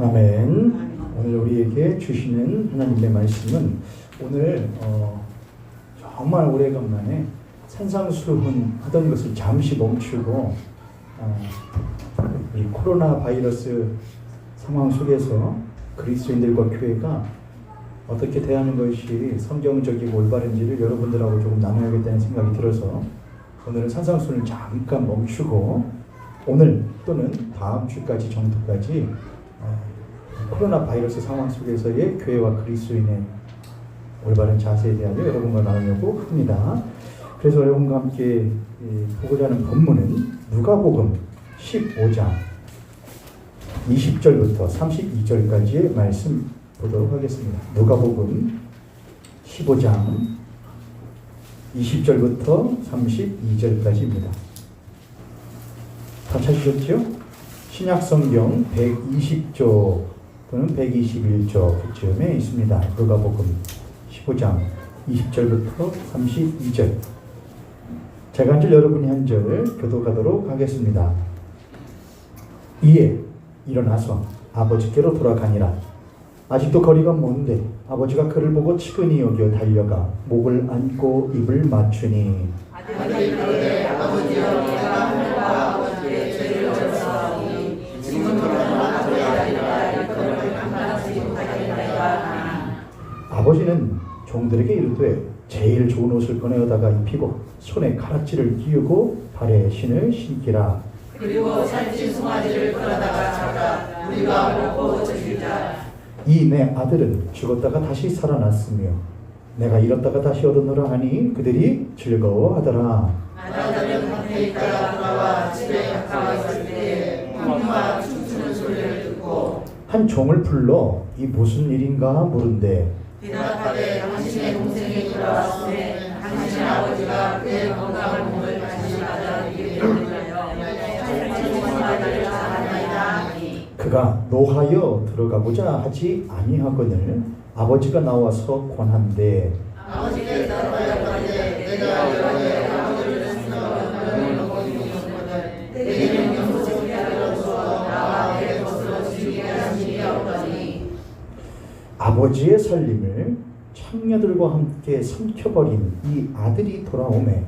아멘. 오늘 우리에게 주시는 하나님의 말씀은 오늘 정말 오래간만에 산상수훈 하던 것을 잠시 멈추고 이 코로나 바이러스 상황 속에서 그리스도인들과 교회가 어떻게 대하는 것이 성경적이고 올바른지를 여러분들하고 조금 나눠야겠다는 생각이 들어서 오늘은 산상수훈을 잠깐 멈추고 오늘 또는 다음 주까지 정도까지 코로나 바이러스 상황 속에서의 교회와 그리스도인의 올바른 자세에 대하여 여러분과 나누려고 합니다. 그래서 여러분과 함께 보고자 하는 본문은 누가복음 15장 20절부터 32절까지의 말씀 보도록 하겠습니다. 누가복음 15장 20절부터 32절까지입니다. 다 찾으셨죠? 신약성경 120쪽 또는 121쪽 그쯤에 있습니다. 누가복음 15장 20절부터 32절. 제가 한 절 여러분이 한 절 교독하도록 하겠습니다. 이에 일어나서 아버지께로 돌아가니라. 아직도 거리가 먼데 아버지가 그를 보고 측은히 여겨 달려가 목을 안고 입을 맞추니 아들이 그러되 아버지여 내가 하늘과 아버지의 죄를 졌사오니 지금으로는 아버지의 아들이라 일컬음을 감당하지 못하겠나이다. 아버지는 종들에게 이르되 제일 좋은 옷을 꺼내어다가 입히고 손에 가락지를 끼우고 발에 신을 신기라. 그리고 살찐 송아지를 끌어다가 잡아 우리가 먹고 즐기자. 이 내 아들은 죽었다가 다시 살아났으며 내가 잃었다가 다시 얻었노라 하니 그들이 즐거워하더라. 아들은 밖에 있다가 돌아와 집에 가까이 있을 때에 황무와 춤추는 소리를 듣고 한 종을 불러 이 무슨 일인가 물은데 대답하되 당신의 동생이 돌아왔으니 당신 아버지가 그의 건강한 몸을 다시 가져다주기를 살찐 송아지를 잡았나이다 하니 그가 노하여 들어가고자 하지 아니하거늘 아버지가 나와서 권한대 아버지께 따라가되 내가 이번에 아버지를 생각하는 너를 먹고 있거든 내게는 영소식 야를 주어 나와 내 것으로 즐기게 하시니 없더니 아버지의 살림을 창녀들과 함께 삼켜버린 이 아들이 돌아오매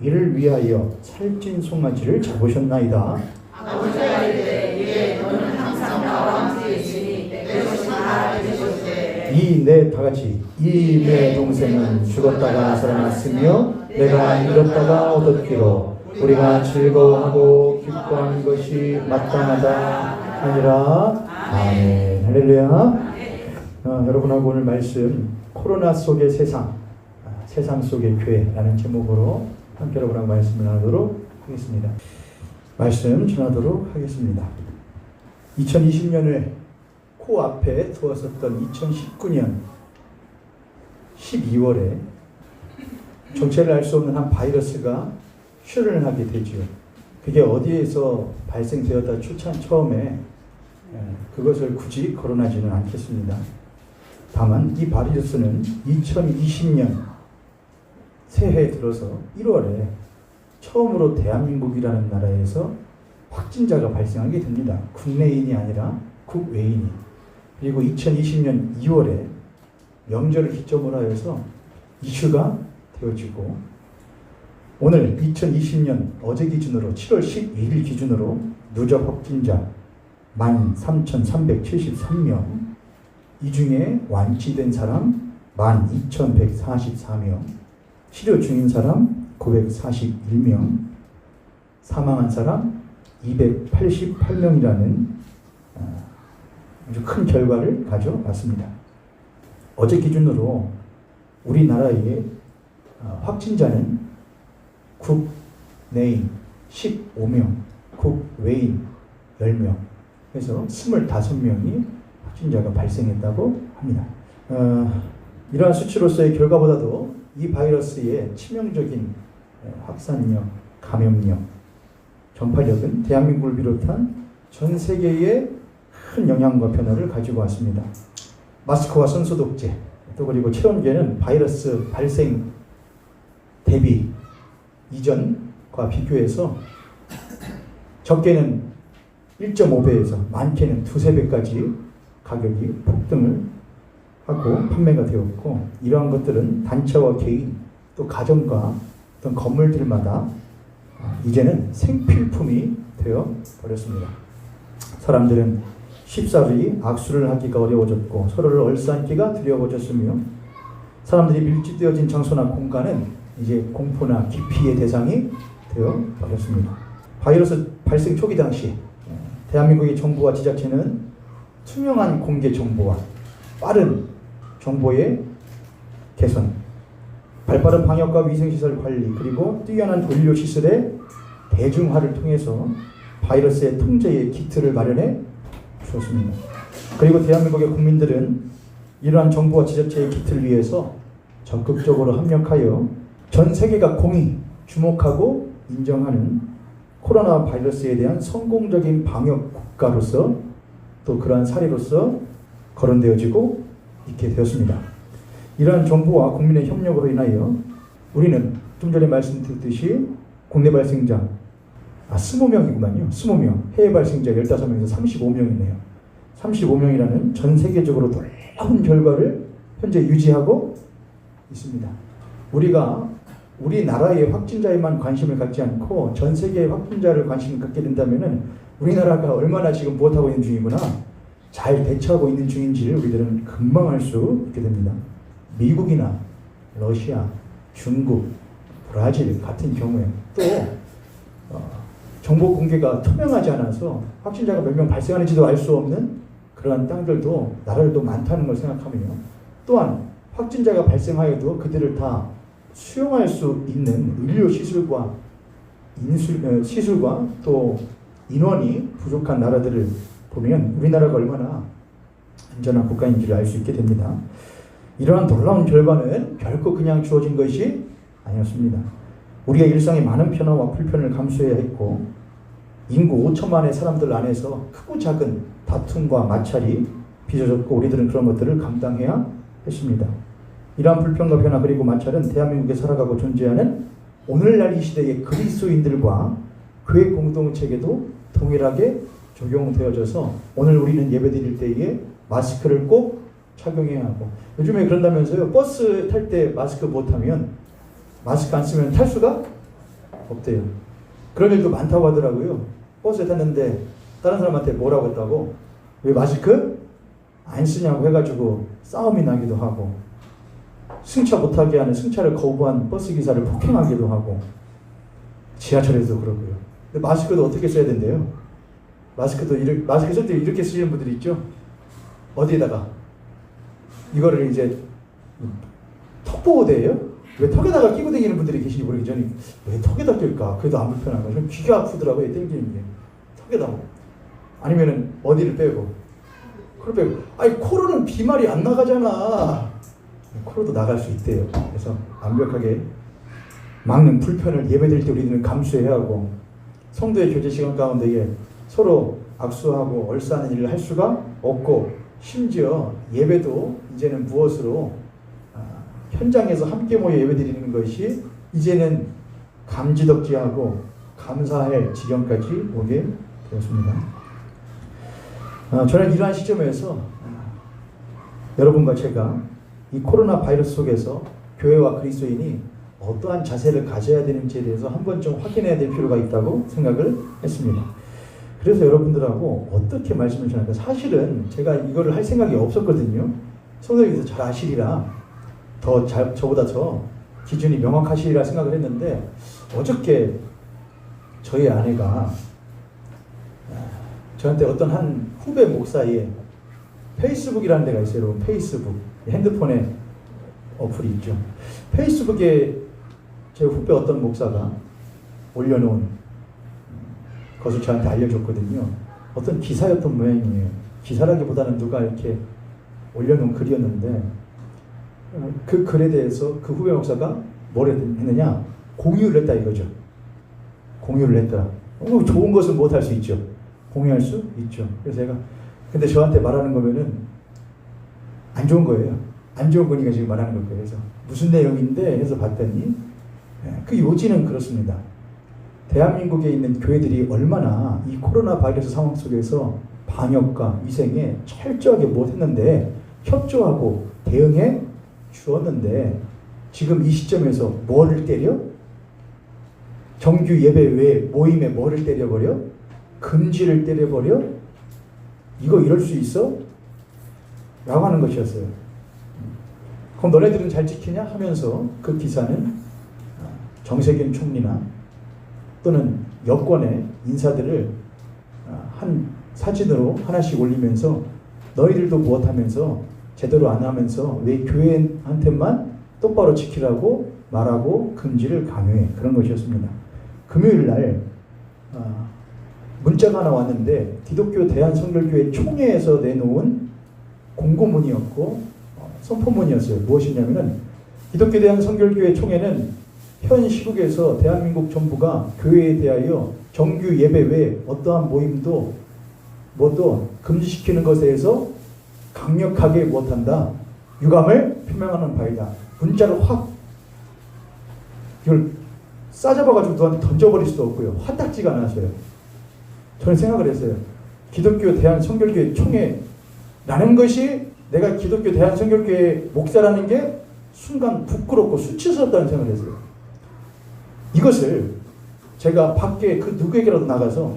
이를 위하여 살찐 송아지를 잡으셨나이다. 아버지가 이르되 이에 너는 항상 나와 함께 있으니 내 것이 다 내 것이되 이 내 다같이 이 내 동생은 죽었다가 살아났으며 내가 잃었다가 얻었기로 우리가 즐거워하고 기뻐하는 것이 마땅하다 하니라. 아멘. 할렐루야. 여러분하고 오늘 말씀 코로나 속의 세상, 세상 속의 교회라는 제목으로 함께 여러분하고 말씀을 나누도록 하겠습니다. 말씀 전하도록 하겠습니다. 2020년을 코앞에 두었었던 2019년 12월에 정체를 알 수 없는 한 바이러스가 출현을 하게 되죠. 그게 어디에서 발생되었다 처음에 그것을 굳이 거론하지는 않겠습니다. 다만 이 바이러스는 2020년 새해 들어서 1월에 처음으로 대한민국이라는 나라에서 확진자가 발생하게 됩니다. 국내인이 아니라 국외인이. 그리고 2020년 2월에 명절을 기점으로 하여서 이슈가 되어지고 오늘 2020년 어제 기준으로 7월 12일 기준으로 누적 확진자 13,373명, 이 중에 완치된 사람 12,144명, 치료 중인 사람 941명, 사망한 사람 288명이라는 아주 큰 결과를 가져왔습니다. 어제 기준으로 우리나라의 확진자는 국내인 15명, 국외인 10명, 해서 25명이 확진자가 발생했다고 합니다. 이러한 수치로서의 결과보다도 이 바이러스의 치명적인 확산력, 감염력, 전파력은 대한민국을 비롯한 전 세계에 큰 영향과 변화를 가지고 왔습니다. 마스크와 손소독제, 또 그리고 체온계는 바이러스 발생 대비 이전과 비교해서 적게는 1.5배에서 많게는 2~3배까지 가격이 폭등을 하고 판매가 되었고, 이러한 것들은 단체와 개인 또 가정과 어떤 건물들마다 이제는 생필품이 되어 버렸습니다. 사람들은 쉽사리 악수를 하기가 어려워졌고 서로를 얼싸안기가 두려워졌으며, 사람들이 밀집되어진 장소나 공간은 이제 공포나 기피의 대상이 되어 버렸습니다. 바이러스 발생 초기 당시 대한민국의 정부와 지자체는 투명한 공개 정보와 빠른 정보의 개선, 발빠른 방역과 위생시설 관리, 그리고 뛰어난 의료시설의 대중화를 통해서 바이러스의 통제의 기틀을 마련해 주었습니다. 그리고 대한민국의 국민들은 이러한 정부와 지자체의 기틀을 위해서 적극적으로 협력하여 전 세계가 공히 주목하고 인정하는 코로나 바이러스에 대한 성공적인 방역 국가로서, 또 그러한 사례로서 거론되어지고 있게 되었습니다. 이러한 정부와 국민의 협력으로 인하여 우리는 좀 전에 말씀드렸듯이 국내 발생자 20명이구만요. 20명, 해외 발생자 15명에서 35명이네요. 35명이라는 전 세계적으로 놀라운 결과를 현재 유지하고 있습니다. 우리가 우리나라의 확진자에만 관심을 갖지 않고 전 세계의 확진자를 관심을 갖게 된다면 우리나라가 얼마나 지금 무엇하고 있는 중이구나, 잘 대처하고 있는 중인지를 우리들은 금방 알 수 있게 됩니다. 미국이나 러시아, 중국, 브라질 같은 경우에 또 정보 공개가 투명하지 않아서 확진자가 몇 명 발생하는지도 알 수 없는 그러한 땅들도, 나라들도 많다는 걸 생각하며, 또한 확진자가 발생하여도 그들을 다 수용할 수 있는 의료시설과 시술과 또 인원이 부족한 나라들을 보면 우리나라가 얼마나 안전한 국가인지를 알 수 있게 됩니다. 이러한 놀라운 결과는 결코 그냥 주어진 것이 아니었습니다. 우리의 일상의 많은 변화와 불편을 감수해야 했고, 인구 5천만의 사람들 안에서 크고 작은 다툼과 마찰이 빚어졌고, 우리들은 그런 것들을 감당해야 했습니다. 이러한 불편과 변화 그리고 마찰은 대한민국에 살아가고 존재하는 오늘날 이 시대의 그리스도인들과 교회 공동체에게도 동일하게 적용되어져서 오늘 우리는 예배드릴 때에 마스크를 꼭 착용해야 하고, 요즘에 그런다면서요, 버스 탈 때 마스크 못하면, 마스크 안 쓰면 탈 수가 없대요. 그런 일도 많다고 하더라고요. 버스에 탔는데 다른 사람한테 뭐라고 했다고, 왜 마스크 안 쓰냐고 해가지고 싸움이 나기도 하고, 승차 못하게 하는, 승차를 거부한 버스 기사를 폭행하기도 하고, 지하철에서도 그러고요. 근데 마스크도 어떻게 써야 된대요? 마스크 쓸 때 이렇게 쓰시는 분들이 있죠. 어디에다가 이거를 이제 턱보호대예요? 왜 턱에다가 끼고 다니는 분들이 계시지 모르겠죠. 왜 턱에다 낄까? 그래도 안 불편한 거죠. 귀가 아프더라고요, 땡기는 게. 턱에다. 아니면은 어디를 빼고, 코를 빼고. 아니, 코로는 비말이 안 나가잖아. 코로도 나갈 수 있대요. 그래서 완벽하게 막는 불편을 예배드릴 때 우리는 감수해야 하고, 성도의 교제 시간 가운데에 서로 악수하고 얼싸는 일을 할 수가 없고, 심지어 예배도 이제는 무엇으로 현장에서 함께 모여 예배드리는 것이 이제는 감지덕지하고 감사할 지경까지 오게 되었습니다. 저는 이러한 시점에서 여러분과 제가 이 코로나 바이러스 속에서 교회와 그리스도인이 어떠한 자세를 가져야 되는지에 대해서 한번 좀 확인해야 될 필요가 있다고 생각을 했습니다. 그래서 여러분들하고 어떻게 말씀을 전할까? 사실은 제가 이거를 할 생각이 없었거든요. 성도님께서 잘 아시리라, 저보다 더 기준이 명확하시리라 생각을 했는데, 어저께 저희 아내가 저한테 어떤 한 후배 목사의 페이스북이라는 데가 있어요. 여러분, 페이스북. 핸드폰에 어플이 있죠. 페이스북에 제 후배 어떤 목사가 올려놓은 것을 저한테 알려줬거든요. 어떤 기사였던 모양이에요. 기사라기보다는 누가 이렇게 올려놓은 글이었는데, 그 글에 대해서 그 후배 목사가 뭘 했느냐? 공유를 했다 이거죠. 공유를 했더라. 좋은 것은 못할 수 있죠. 공유할 수 있죠. 그래서 제가, 근데 저한테 말하는 거면은 안 좋은 거예요. 안 좋은 거니까 지금 말하는 거예요. 그래서 무슨 내용인데 해서 봤더니 그 요지는 그렇습니다. 대한민국에 있는 교회들이 얼마나 이 코로나 바이러스 상황 속에서 방역과 위생에 철저하게 못했는데 협조하고 대응해 주었는데 지금 이 시점에서 뭐를 때려? 정규 예배 외에 모임에 뭐를 때려버려? 금지를 때려버려? 이거 이럴 수 있어? 라고 하는 것이었어요. 그럼 너네들은 잘 지키냐? 하면서 그 기사는 정세균 총리나 또는 여권의 인사들을 한 사진으로 하나씩 올리면서 너희들도 무엇하면서 제대로 안 하면서 왜 교회한테만 똑바로 지키라고 말하고 금지를 강요해. 그런 것이었습니다. 금요일 날 문자가 하나 왔는데 기독교 대한성결교회 총회에서 내놓은 공고문이었고 선포문이었어요. 무엇이냐면은 기독교 대한성결교회 총회는 현 시국에서 대한민국 정부가 교회에 대하여 정규 예배 외에 어떠한 모임도 뭐도 금지시키는 것에 대해서 강력하게 못한다. 유감을 표명하는 바이다. 문자를 확 이걸 싸잡아가지고 누구한테 던져버릴 수도 없고요. 화딱지가 나서요. 저는 생각을 했어요. 기독교 대한성결교회 총회라는 것이 내가 기독교 대한성결교회 목사라는 게 순간 부끄럽고 수치스럽다는 생각을 했어요. 이것을 제가 밖에 그 누구에게라도 나가서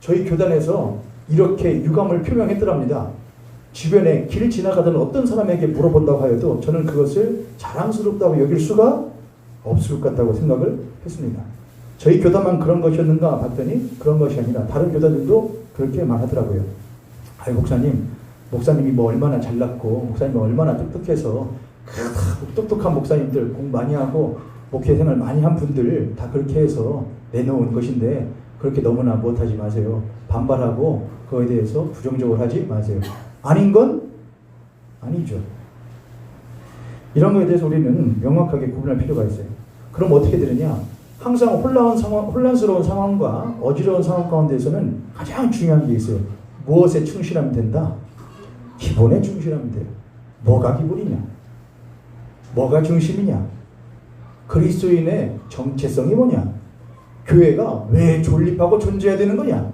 저희 교단에서 이렇게 유감을 표명했더랍니다. 주변에 길 지나가던 어떤 사람에게 물어본다고 하여도 저는 그것을 자랑스럽다고 여길 수가 없을 것 같다고 생각을 했습니다. 저희 교단만 그런 것이었는가 봤더니 그런 것이 아니라 다른 교단들도 그렇게 말하더라고요. 아이 목사님이 뭐 얼마나 잘났고 목사님이 얼마나 똑똑해서 똑똑한 목사님들 공부 많이 하고 목회 생활 많이 한 분들 다 그렇게 해서 내놓은 것인데 그렇게 너무나 못하지 마세요. 반발하고 그거에 대해서 부정적으로 하지 마세요. 아닌 건 아니죠. 이런 거에 대해서 우리는 명확하게 구분할 필요가 있어요. 그럼 어떻게 되느냐? 항상 혼란스러운 상황과 어지러운 상황 가운데서는 가장 중요한 게 있어요. 무엇에 충실하면 된다? 기본에 충실하면 돼요. 뭐가 기본이냐? 뭐가 중심이냐? 그리스도인의 정체성이 뭐냐? 교회가 왜 존립하고 존재해야 되는 거냐?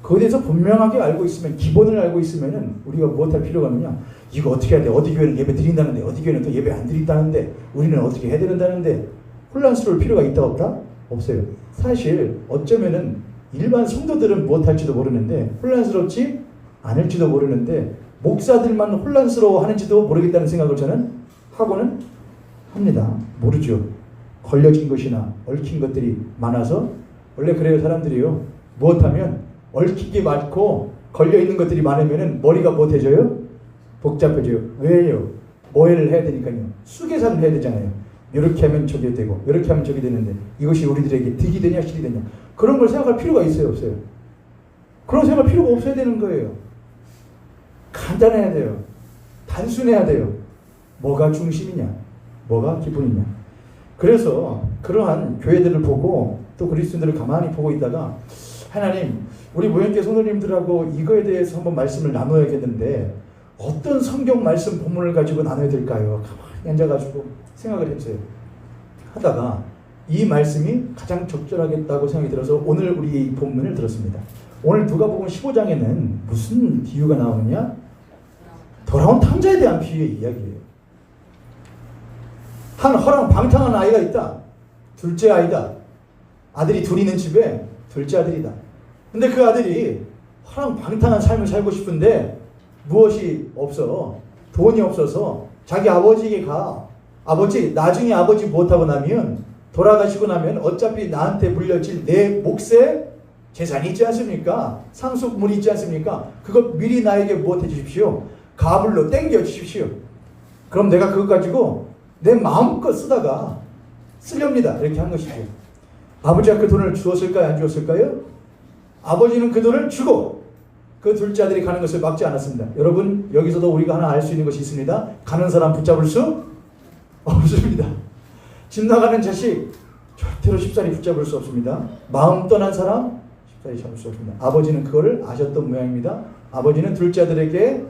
그거에 대해서 분명하게 알고 있으면, 기본을 알고 있으면은 우리가 무엇할 필요가 없느냐? 이거 어떻게 해야 돼? 어디 교회는 예배 드린다는데, 어디 교회는 또 예배 안 드린다는데, 우리는 어떻게 해야 된다는데, 혼란스러울 필요가 있다 없다? 없어요. 사실 어쩌면은 일반 성도들은 무엇할지도 모르는데 혼란스럽지 않을지도 모르는데 목사들만 혼란스러워 하는지도 모르겠다는 생각을 저는 하고는 합니다. 모르죠. 걸려진 것이나 얽힌 것들이 많아서 원래 그래요. 사람들이요. 무엇하면 얽히기 많고 걸려있는 것들이 많으면 머리가 못해져요? 복잡해져요. 왜요? 뭐를 해야 되니까요. 수계산을 해야 되잖아요. 이렇게 하면 저게 되고 이렇게 하면 저게 되는데 이것이 우리들에게 득이 되냐 실이 되냐 그런 걸 생각할 필요가 있어요 없어요? 그런 생각할 필요가 없어야 되는 거예요. 간단해야 돼요. 단순해야 돼요. 뭐가 중심이냐 뭐가 기본이냐. 그래서 그러한 교회들을 보고 또 그리스도인들을 가만히 보고 있다가 하나님 우리 모형교 성도님들하고 이거에 대해서 한번 말씀을 나눠야겠는데 어떤 성경 말씀 본문을 가지고 나눠야 될까요? 가만히 앉아가지고 생각을 했어요. 하다가 이 말씀이 가장 적절하겠다고 생각이 들어서 오늘 우리 이 본문을 들었습니다. 오늘 누가복음 15장에는 무슨 비유가 나오느냐? 돌아온 탕자에 대한 비유의 이야기예요. 한 허랑방탕한 아이가 있다. 둘째 아이다. 아들이 둘 있는 집에 둘째 아들이다. 근데 그 아들이 허랑방탕한 삶을 살고 싶은데 무엇이 없어. 돈이 없어서 자기 아버지에게 가. 아버지, 나중에 아버지 못하고 나면 돌아가시고 나면 어차피 나한테 물려질 내 몫에 재산이 있지 않습니까? 상속물이 있지 않습니까? 그거 미리 나에게 무엇해 주십시오? 가불로 땡겨 주십시오. 그럼 내가 그거 가지고 내 마음껏 쓰다가 쓰렵니다. 이렇게 한 것이죠. 아버지가 그 돈을 주었을까요? 안 주었을까요? 아버지는 그 돈을 주고 그 둘째 아들이 가는 것을 막지 않았습니다. 여러분 여기서도 우리가 하나 알 수 있는 것이 있습니다. 가는 사람 붙잡을 수 없습니다. 집 나가는 자식 절대로 쉽사리 붙잡을 수 없습니다. 마음 떠난 사람 쉽사리 잡을 수 없습니다. 아버지는 그거를 아셨던 모양입니다. 아버지는 둘째 아들에게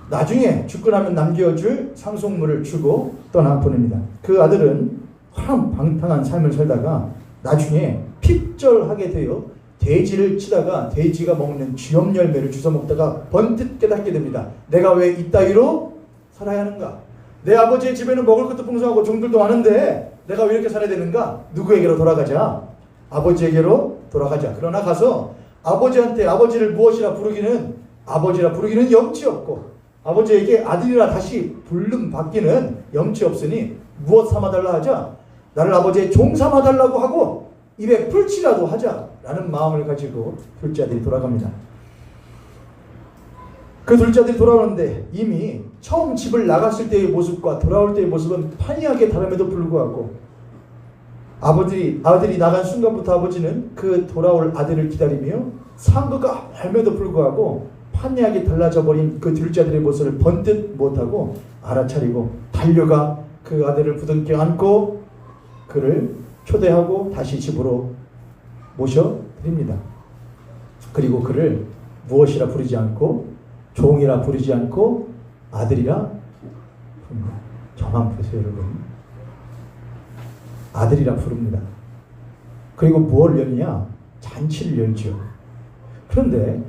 나중에 죽고 나면 남겨줄 상속물을 주고 떠나 보냅니다. 그 아들은 허랑방탕한 삶을 살다가 나중에 핍절하게 되어 돼지를 치다가 돼지가 먹는 쥐염 열매를 주워 먹다가 번뜩 깨닫게 됩니다. 내가 왜 이따위로 살아야 하는가? 내 아버지의 집에는 먹을 것도 풍성하고 종들도 많은데 내가 왜 이렇게 살아야 되는가? 누구에게로 돌아가자? 아버지에게로 돌아가자. 그러나 가서 아버지한테 아버지를 무엇이라 부르기는 아버지라 부르기는 염치 없고 아버지에게 아들이라 다시 불름 받기는 염치 없으니 무엇 삼아달라 하자? 나를 아버지의 종 삼아달라고 하고 입에 풀칠이라도 하자라는 마음을 가지고 둘째 아들이 돌아갑니다. 그 둘째 아들이 돌아오는데 이미 처음 집을 나갔을 때의 모습과 돌아올 때의 모습은 판이하게 다름에도 불구하고 아들이 나간 순간부터 아버지는 그 돌아올 아들을 기다리며 상거가 함에도 불구하고 판이하게 달라져 버린 그 둘째 아들의 모습을 번뜩 못하고 알아차리고 달려가 그 아들을 부둥켜 안고 그를 초대하고 다시 집으로 모셔드립니다. 그리고 그를 무엇이라 부르지 않고 종이라 부르지 않고 아들이라 부릅니다. 저만 보세요 여러분. 아들이라 부릅니다. 그리고 무엇을 열냐? 잔치를 열죠. 그런데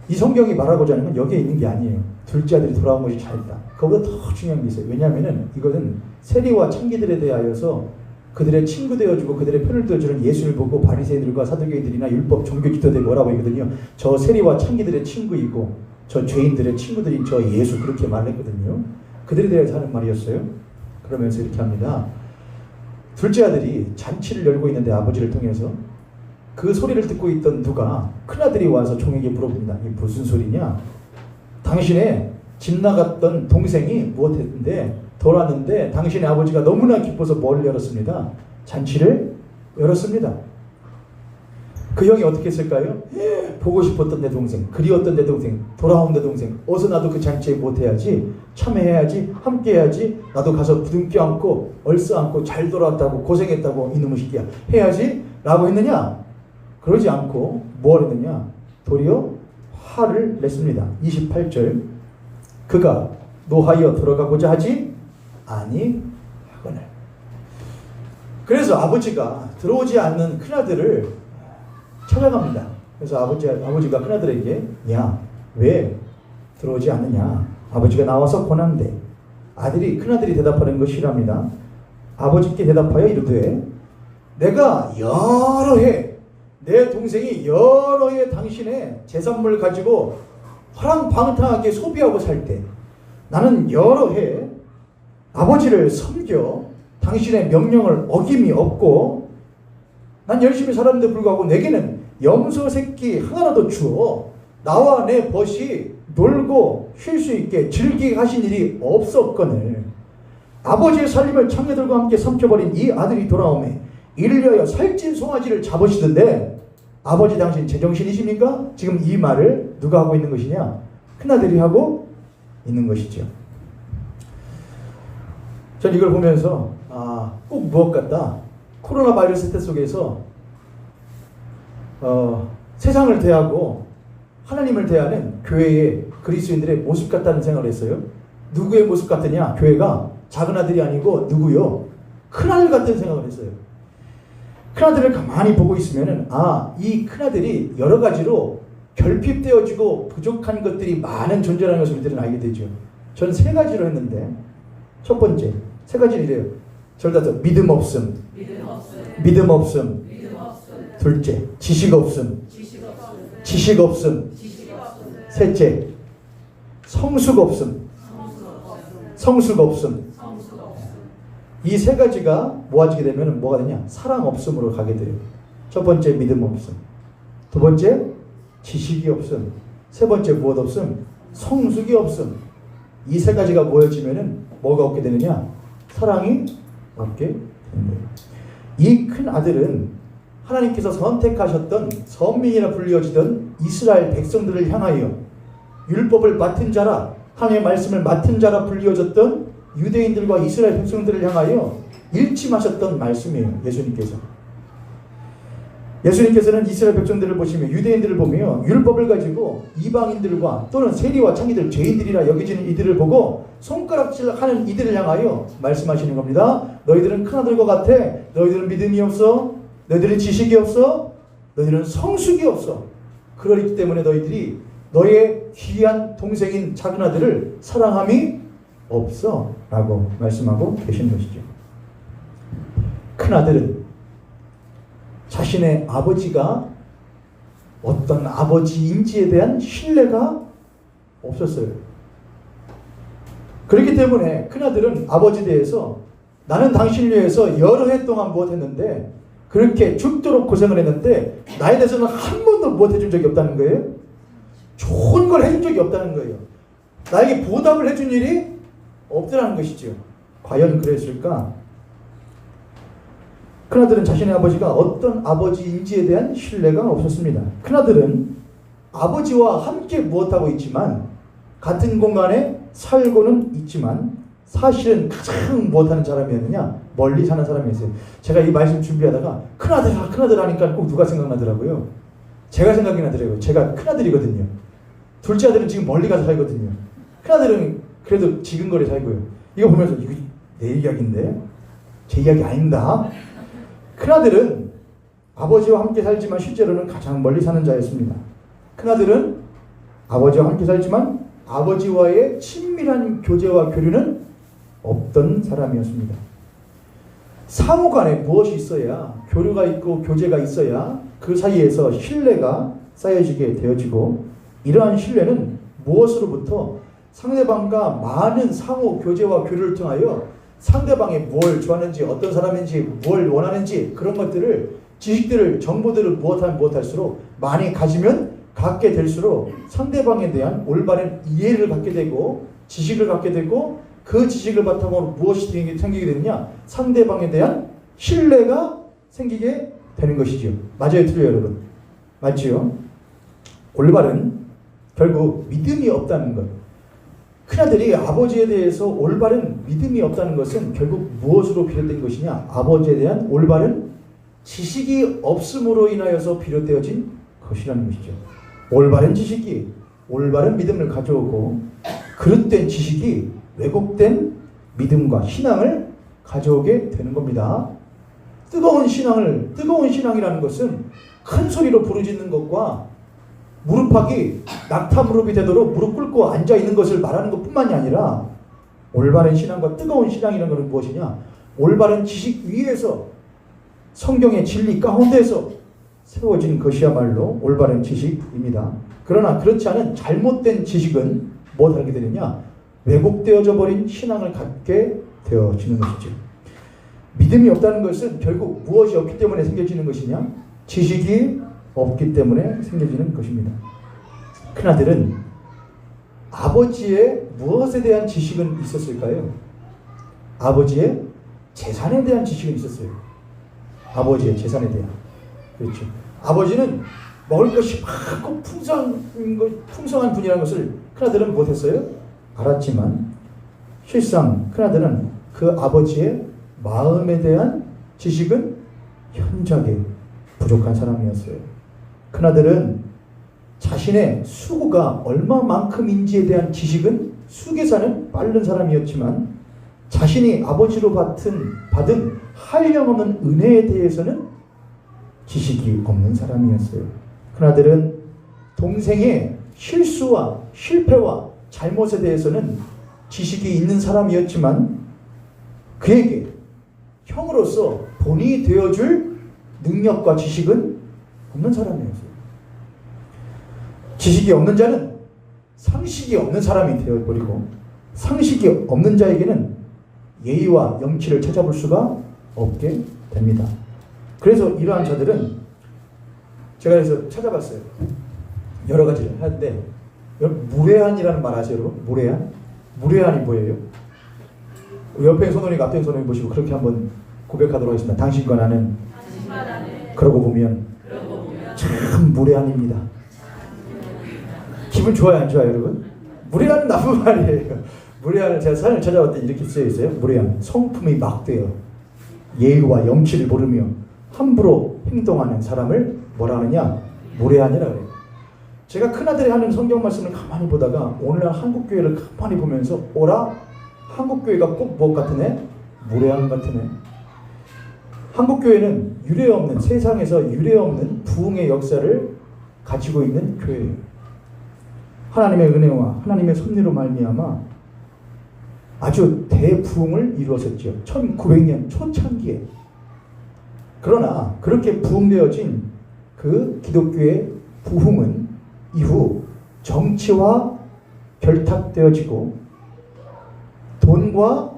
이 성경이 말하고자 하는 건 여기에 있는 게 아니에요. 둘째 아들이 돌아온 것이 잘했다. 그거보다 더 중요한 게 있어요. 왜냐하면 이것은 세리와 창기들에 대하여서 그들의 친구 되어주고 그들의 편을 들어주는 예수를 보고 바리새인들과 사두개인들이나 율법 종교 지도자들이 뭐라고 했거든요. 저 세리와 창기들의 친구이고 저 죄인들의 친구들인 저 예수 그렇게 말했거든요. 그들에 대해서 하는 말이었어요. 그러면서 이렇게 합니다. 둘째 아들이 잔치를 열고 있는데 아버지를 통해서 그 소리를 듣고 있던 누가 큰아들이 와서 종에게 물어봅니다. 이게 무슨 소리냐? 당신의 집 나갔던 동생이 무엇했는데 돌아왔는데 당신의 아버지가 너무나 기뻐서 뭘 열었습니다. 잔치를 열었습니다. 그 형이 어떻게 했을까요? 보고 싶었던 내 동생, 그리웠던 내 동생, 돌아온 내 동생, 어서 나도 그 잔치에 못해야지, 참여해야지, 함께해야지, 나도 가서 부둥켜 안고 얼싸 안고 잘 돌아왔다고 고생했다고 이놈의 새끼야 해야지 라고 했느냐? 그러지 않고 뭘 했느냐? 도리어 화를 냈습니다. 28절 그가 노하여 들어가고자 하지 아니하거늘. 그래서 아버지가 들어오지 않는 큰아들을 찾아갑니다. 그래서 아버지가 큰아들에게 야, 왜 들어오지 않느냐? 아버지가 나와서 권한대. 큰아들이 대답하는 것이랍니다. 아버지께 대답하여 이르되 내가 여러 해 내 동생이 여러 해 당신의 재산물 가지고 화랑방탕하게 소비하고 살 때 나는 여러 해 아버지를 섬겨 당신의 명령을 어김이 없고 난 열심히 살았는데 불구하고 내게는 염소 새끼 하나라도 주어 나와 내 벗이 놀고 쉴 수 있게 즐기게 하신 일이 없었거늘 아버지의 살림을 창녀들과 함께 삼켜버린 이 아들이 돌아오매 이를 위하여 살찐 송아지를 잡으시던데 아버지 당신 제정신이십니까? 지금 이 말을 누가 하고 있는 것이냐? 큰아들이 하고 있는 것이죠. 전 이걸 보면서 꼭 무엇 같다. 코로나 바이러스 시대 속에서 세상을 대하고 하나님을 대하는 교회의 그리스도인들의 모습 같다는 생각을 했어요. 누구의 모습 같으냐? 교회가 작은 아들이 아니고 누구요? 큰아들 같은 생각을 했어요. 큰아들을 가만히 보고 있으면은 이 큰아들이 여러 가지로 결핍되어지고 부족한 것들이 많은 존재라는 것을 우리들은 알게 되죠. 저는 세 가지로 했는데 첫 번째 세 가지는 이래요. 절다서 믿음 없음. 둘째 지식 없음. 셋째 성수가 없음. 이 세 가지가 모아지게 되면 뭐가 되냐? 사랑 없음으로 가게 돼요. 첫 번째 믿음 없음. 두 번째 지식이 없음. 세 번째 무엇 없음? 성숙이 없음. 이 세 가지가 모여지면은 뭐가 없게 되느냐? 사랑이 없게 되는 거예요. 이 큰 아들은 하나님께서 선택하셨던 선민이라 불리어지던 이스라엘 백성들을 향하여 율법을 맡은 자라, 하나님의 말씀을 맡은 자라 불리어졌던 유대인들과 이스라엘 백성들을 향하여 일침하셨던 말씀이에요. 예수님께서는 이스라엘 백성들을 보시며 유대인들을 보며 율법을 가지고 이방인들과 또는 세리와 창기들, 죄인들이라 여겨지는 이들을 보고 손가락질하는 이들을 향하여 말씀하시는 겁니다. 너희들은 큰아들과 같아. 너희들은 믿음이 없어. 너희들은 지식이 없어. 너희들은 성숙이 없어. 그러기 때문에 너희들이 너의 귀한 동생인 작은 아들을 사랑함이 없어 라고 말씀하고 계신 것이죠. 큰 아들은 자신의 아버지가 어떤 아버지인지에 대한 신뢰가 없었어요. 그렇기 때문에 큰아들은 아버지에 대해서 나는 당신을 위해서 여러 해 동안 무엇했는데 그렇게 죽도록 고생을 했는데 나에 대해서는 한 번도 무엇해준 적이 없다는 거예요. 좋은 걸 해준 적이 없다는 거예요. 나에게 보답을 해준 일이 없더라는 것이죠. 과연 그랬을까? 큰아들은 자신의 아버지가 어떤 아버지인지에 대한 신뢰가 없었습니다. 큰아들은 아버지와 함께 무엇하고 있지만 같은 공간에 살고는 있지만 사실은 가장 무엇하는 사람이었느냐? 멀리 사는 사람이었어요. 제가 이 말씀 준비하다가 큰아들 하니까 꼭 누가 생각나더라고요. 제가 생각이 나더라고요. 제가 큰아들이거든요. 둘째 아들은 지금 멀리 가서 살거든요. 큰아들은 그래도 지근거리 살고요. 이거 보면서 이거 내 이야기인데? 제 이야기 아닙니다. 큰아들은 아버지와 함께 살지만 실제로는 가장 멀리 사는 자였습니다. 큰아들은 아버지와 함께 살지만 아버지와의 친밀한 교제와 교류는 없던 사람이었습니다. 상호 간에 무엇이 있어야 교류가 있고 교제가 있어야 그 사이에서 신뢰가 쌓여지게 되어지고 이러한 신뢰는 무엇으로부터 상대방과 많은 상호 교제와 교류를 통하여 상대방이 뭘 좋아하는지 어떤 사람인지 뭘 원하는지 그런 것들을 지식들을 정보들을 무엇할수록 많이 가지면 갖게 될수록 상대방에 대한 올바른 이해를 갖게 되고 지식을 갖게 되고 그 지식을 바탕으로 무엇이 생기게 되느냐? 상대방에 대한 신뢰가 생기게 되는 것이죠. 맞아요, 틀려요, 여러분? 맞지요? 올바른 결국 믿음이 없다는 것. 큰아들이 아버지에 대해서 올바른 믿음이 없다는 것은 결국 무엇으로 비롯된 것이냐? 아버지에 대한 올바른 지식이 없음으로 인하여서 비롯되어진 것이라는 것이죠. 올바른 지식이 올바른 믿음을 가져오고 그릇된 지식이 왜곡된 믿음과 신앙을 가져오게 되는 겁니다. 뜨거운 신앙이라는 것은 큰 소리로 부르짖는 것과 무릎팍이 낙타 무릎이 되도록 무릎 꿇고 앉아 있는 것을 말하는 것뿐만이 아니라 올바른 신앙과 뜨거운 신앙이라는 것은 무엇이냐? 올바른 지식 위에서 성경의 진리 가운데서 세워진 것이야말로 올바른 지식입니다. 그러나 그렇지 않은 잘못된 지식은 무엇하게 되느냐? 왜곡되어져 버린 신앙을 갖게 되어지는 것이죠. 믿음이 없다는 것은 결국 무엇이 없기 때문에 생겨지는 것이냐? 지식이 없기 때문에 생겨지는 것입니다. 큰아들은 아버지의 무엇에 대한 지식은 있었을까요? 아버지의 재산에 대한 지식은 있었어요. 아버지의 재산에 대한. 그렇죠. 아버지는 먹을 것이 많고 풍성한 분이라는 것을 큰아들은 못했어요. 알았지만 실상 큰아들은 그 아버지의 마음에 대한 지식은 현저하게 부족한 사람이었어요. 큰아들은 자신의 수고가 얼마만큼인지에 대한 지식은 수계사는 빠른 사람이었지만 자신이 아버지로 받은 한량없는 은혜에 대해서는 지식이 없는 사람이었어요. 큰아들은 동생의 실수와 실패와 잘못에 대해서는 지식이 있는 사람이었지만 그에게 형으로서 본이 되어줄 능력과 지식은 없는 사람이었어요. 지식이 없는 자는 상식이 없는 사람이 되어버리고 상식이 없는 자에게는 예의와 염치를 찾아볼 수가 없게 됩니다. 그래서 이러한 자들은 제가 그래서 찾아봤어요. 여러 가지를 하는데 무례한이라는 말 아세요, 여러분? 무례한? 무례한이 뭐예요? 옆에 손오니까 앞에 손오니 보시고 그렇게 한번 고백하도록 하겠습니다. 당신과 나는 그러고 보면 참 무례한입니다. 기분 좋아요, 안 좋아요, 여러분? 무례한은 나쁜 말이에요. 무례한을 제가 사연을 찾아봤더니 이렇게 쓰여 있어요. 무례한 성품이 막대요. 예의와 염치를 모르며 함부로 행동하는 사람을 뭐라 하느냐? 무례한이라 그래요. 제가 큰아들이 하는 성경 말씀을 가만히 보다가 오늘날 한국교회를 가만히 보면서 오라? 한국교회가 꼭 무엇 같으네? 무례한 같으네. 한국교회는 유례없는, 세상에서 유례없는 부흥의 역사를 가지고 있는 교회예요. 하나님의 은혜와 하나님의 섭리로 말미암아 아주 대부흥을 이루었었죠. 1900년 초창기에. 그러나 그렇게 부흥되어진 그 기독교의 부흥은 이후 정치와 결탁되어지고 돈과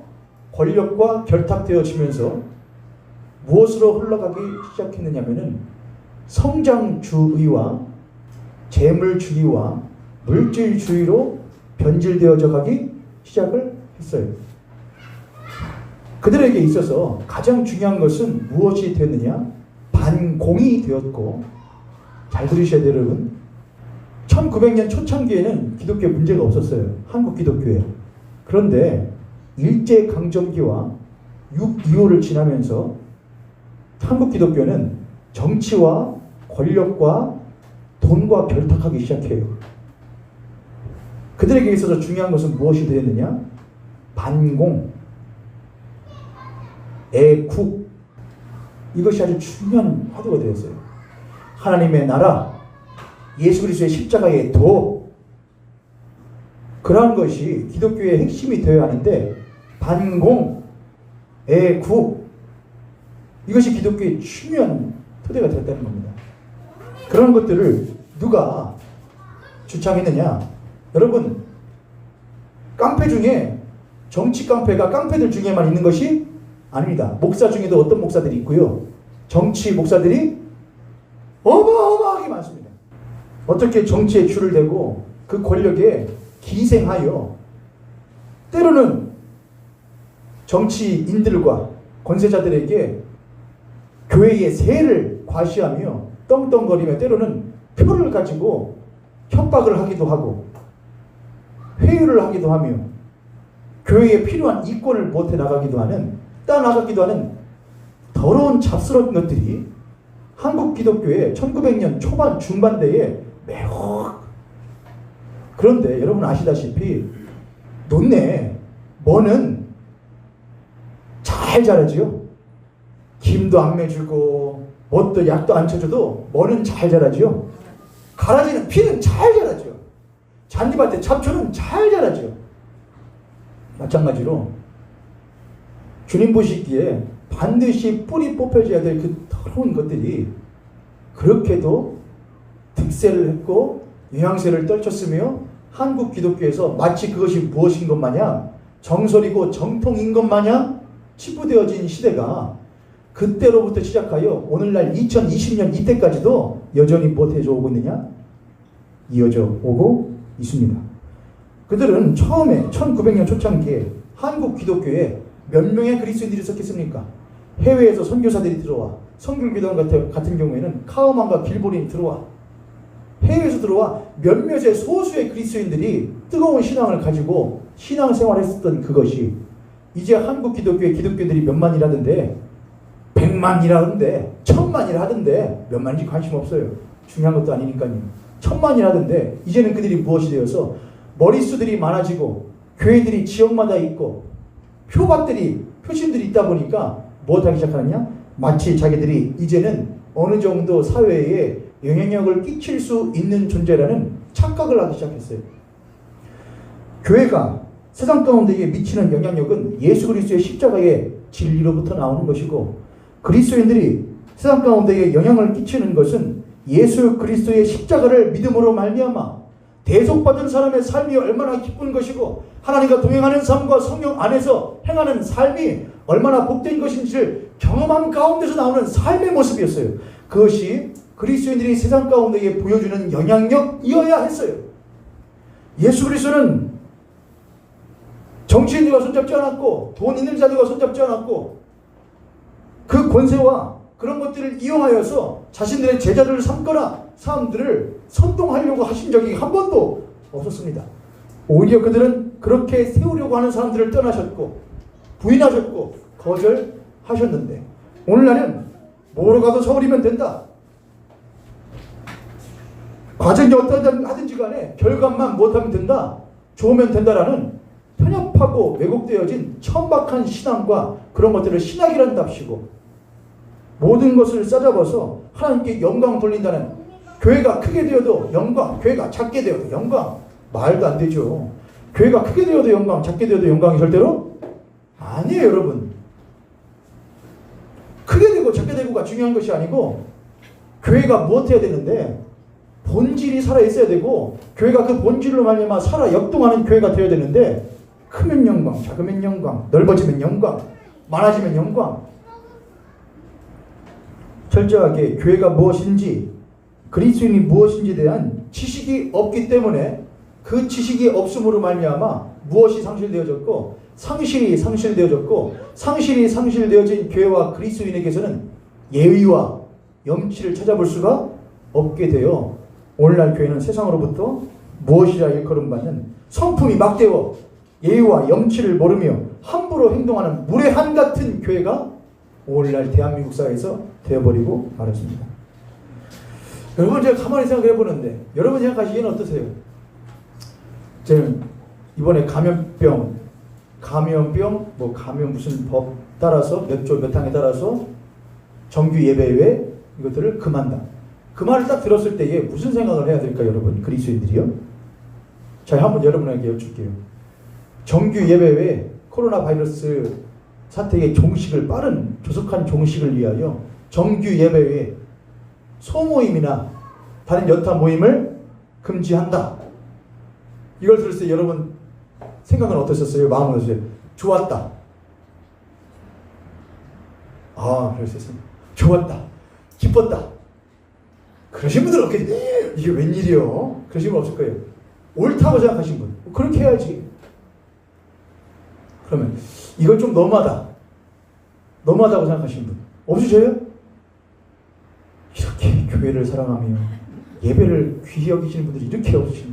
권력과 결탁되어지면서 무엇으로 흘러가기 시작했느냐면은 성장주의와 재물주의와 물질주의로 변질되어져 가기 시작을 했어요. 그들에게 있어서 가장 중요한 것은 무엇이 되느냐? 반공이 되었고, 잘 들으셔야 돼요, 여러분. 1900년 초창기에는 기독교에 문제가 없었어요. 한국 기독교에. 그런데 일제강점기와 6.25를 지나면서 한국 기독교는 정치와 권력과 돈과 결탁하기 시작해요. 그들에게 있어서 중요한 것은 무엇이 되었느냐? 반공, 애국, 이것이 아주 중요한 화두가 되었어요. 하나님의 나라, 예수 그리스도의 십자가의 도, 그러한 것이 기독교의 핵심이 되어야 하는데 반공, 애국, 이것이 기독교의 중요한 토대가 되었다는 겁니다. 그런 것들을 누가 주창했느냐? 여러분, 깡패 중에 정치 깡패가 깡패들 중에만 있는 것이 아닙니다. 목사 중에도 어떤 목사들이 있고요. 정치 목사들이 어마어마하게 많습니다. 어떻게 정치에 줄을 대고 그 권력에 기생하여 때로는 정치인들과 권세자들에게 교회의 세를 과시하며 떵떵거리며 때로는 표를 가지고 협박을 하기도 하고 회유를 하기도 하며 교회에 필요한 이권을 못해 나가기도 하는, 따나가기도 하는 더러운 잡스러운 것들이 한국 기독교의 1900년 초반 중반대에 매우, 그런데 여러분 아시다시피 논내 뭐는 잘 자라지요. 김도 안 매주고 뭣도 약도 안 쳐줘도 뭐는 잘 자라지요. 가라지는 피는 잘 자라죠. 잔디밭에 잡초는 잘 자라죠. 마찬가지로 주님 보시기에 반드시 뿌리 뽑혀져야 될 그 더러운 것들이 그렇게도 득세를 했고 영향세를 떨쳤으며 한국 기독교에서 마치 그것이 무엇인 것 마냥 정설이고 정통인 것 마냥 치부되어진 시대가 그때로부터 시작하여 오늘날 2020년 이때까지도 여전히 못해져 오고 있느냐? 이어져 오고 있습니다. 그들은 처음에 1900년 초창기에 한국 기독교에 몇 명의 그리스도인들이 있었겠습니까? 해외에서 선교사들이 들어와, 성결교단 같은 경우에는 카우만과 길보린이 들어와, 해외에서 들어와 몇몇의 소수의 그리스도인들이 뜨거운 신앙을 가지고 신앙생활을 했었던 그것이 이제 한국 기독교의 기독교인들이 몇만이라던데, 100만이라던데, 1000만이라던데, 몇 만인지 관심 없어요. 중요한 것도 아니니까요. 1000만이라던데 이제는 그들이 무엇이 되어서 머릿수들이 많아지고 교회들이 지역마다 있고 표신들이 있다 보니까 무엇하기 시작하느냐? 마치 자기들이 이제는 어느 정도 사회에 영향력을 끼칠 수 있는 존재라는 착각을 하기 시작했어요. 교회가 세상 가운데에 미치는 영향력은 예수 그리스도의 십자가의 진리로부터 나오는 것이고, 그리스도인들이 세상 가운데에 영향을 끼치는 것은 예수 그리스도의 십자가를 믿음으로 말미암아 대속받은 사람의 삶이 얼마나 기쁜 것이고 하나님과 동행하는 삶과 성령 안에서 행하는 삶이 얼마나 복된 것인지를 경험한 가운데서 나오는 삶의 모습이었어요. 그것이 그리스도인들이 세상 가운데에 보여주는 영향력이어야 했어요. 예수 그리스도는 정치인들과 손잡지 않았고 돈 있는 자들과 손잡지 않았고 그 권세와 그런 것들을 이용하여서 자신들의 제자들을 삼거나 사람들을 선동하려고 하신 적이 한 번도 없었습니다. 오히려 그들은 그렇게 세우려고 하는 사람들을 떠나셨고 부인하셨고 거절하셨는데, 오늘날은 뭐로 가도 서울이면 된다, 과정이 어떠하든지 간에 결과만 못하면 된다, 좋으면 된다라는 편협하고 왜곡되어진 천박한 신앙과 그런 것들을 신학이란답시고 모든 것을 싸잡아서 하나님께 영광 돌린다는, 교회가 크게 되어도 영광, 교회가 작게 되어도 영광, 말도 안 되죠. 교회가 크게 되어도 영광, 작게 되어도 영광이 절대로 아니에요, 여러분. 크게 되고 작게 되고가 중요한 것이 아니고, 교회가 무엇해야 되는데 본질이 살아있어야 되고, 교회가 그 본질로 말미암아 살아 역동하는 교회가 되어야 되는데, 크면 영광, 작으면 영광, 넓어지면 영광, 많아지면 영광. 철저하게 교회가 무엇인지, 그리스도인이 무엇인지에 대한 지식이 없기 때문에 그 지식이 없음으로 말미암아 무엇이 상실되어졌고, 상실이 상실되어졌고, 상실이 상실되어진 교회와 그리스도인에게서는 예의와 염치를 찾아볼 수가 없게 되어 오늘날 교회는 세상으로부터 무엇이라 일컬음받는 성품이 막대어 예의와 염치를 모르며 함부로 행동하는 무례한 같은 교회가 오늘날 대한민국 사회에서 되어버리고 말았습니다. 여러분, 제가 가만히 생각해 보는데 여러분 생각하시기에는 어떠세요? 저는 이번에 감염병 감염 무슨 법 따라서 몇 조 몇 항에 따라서 정규 예배외 이것들을 금한다. 그 말을 딱 들었을 때에 무슨 생각을 해야 될까요, 여러분? 그리스도인들이요? 자, 한번 여러분에게 여쭐게요. 정규 예배외 코로나 바이러스 사태의 종식을, 빠른 조속한 종식을 위하여 정규 예배외 소모임이나 다른 여타 모임을 금지한다. 이걸 들었을 때 여러분 생각은 어떠셨어요? 마음은 어떠세요? 좋았다. 그러셨어요. 좋았다. 기뻤다. 그러신 분들은 없겠지. 이게 웬일이요? 그러신 분 없을 거예요. 옳다고 생각하신 분. 그렇게 해야지. 그러면 이건 좀 너무하다고 생각하시는 분 없으셔요? 이렇게 교회를 사랑하며 예배를 귀히 여기시는 분들이 이렇게 없으시는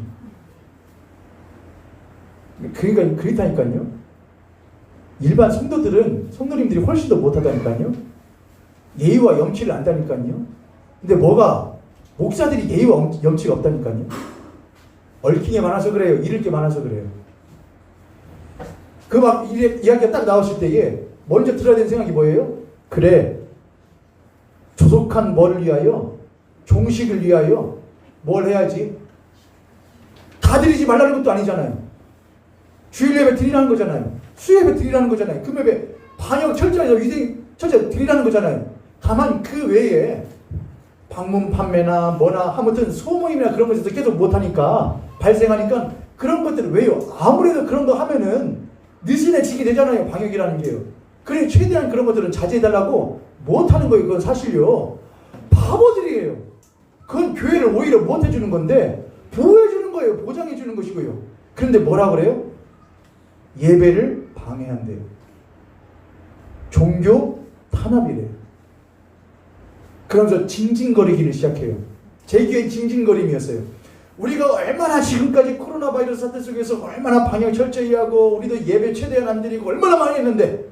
분. 그러니까 그렇다니까요. 일반 성도님들이 훨씬 더 못하다니까요. 예의와 염치를 안다니까요. 근데 목사들이 예의와 염치가 없다니까요. 얽힌 게 많아서 그래요. 잃을 게 많아서 그래요. 그 막 이야기가 딱 나왔을 때에 먼저 들어야 되는 생각이 뭐예요? 그래, 조속한 뭐를 위하여, 종식을 위하여 뭘 해야지? 다 드리지 말라는 것도 아니잖아요. 주일 예배 드리라는 거잖아요. 수예배 드리라는 거잖아요. 금예배 방역 철저히 위생 철저히 드리라는 거잖아요. 다만 그 외에 방문 판매나 뭐나 아무튼 소모임이나 그런 것에서 계속 못하니까 발생하니까 그런 것들은 왜요? 아무래도 그런 거 하면은 느슨해지게 되잖아요. 방역이라는 게요. 그래 최대한 그런 것들은 자제해달라고 못하는 거예요. 그건 사실요. 바보들이에요. 그건 교회를 오히려 못해주는 건데 보호해주는 거예요. 보장해주는 것이고요. 그런데 뭐라 그래요? 예배를 방해한대요. 종교 탄압이래요. 그러면서 징징거리기를 시작해요. 제 귀엔 징징거림이었어요. 우리가 얼마나 지금까지 코로나 바이러스 사태 속에서 얼마나 방역 철저히 하고 우리도 예배 최대한 안 드리고 얼마나 많이 했는데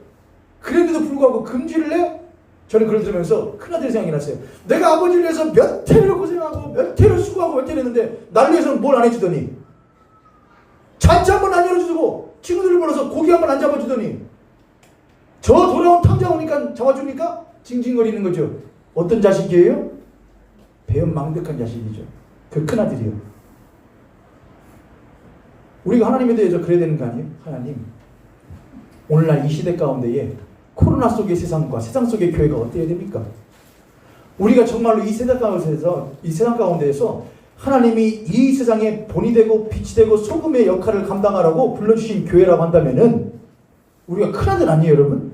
그런데도 불구하고 금지를 해? 저는 그걸 들으면서 큰아들 생각이 났어요. 내가 아버지를 위해서 몇 해를 고생하고 몇 해를 수고하고 몇 해를 했는데 나를 위해서는 뭘 안 해주더니 잔치 한 번 안 열어주고 친구들을 불러서 고기 한 번 안 잡아주더니 저 돌아온 탕자 오니까 잡아주니까 징징거리는 거죠. 어떤 자식이에요? 배은망덕한 자식이죠. 그 큰아들이요. 우리가 하나님에 대해서 그래야 되는 거 아니에요? 하나님, 오늘날 이 시대 가운데에 코로나 속의 세상과 세상 속의 교회가 어때야 됩니까? 우리가 정말로 이 세상 가운데에서 하나님이 이 세상에 본이 되고 빛이 되고 소금의 역할을 감당하라고 불러주신 교회라고 한다면은 우리가 큰아들 아니에요, 여러분?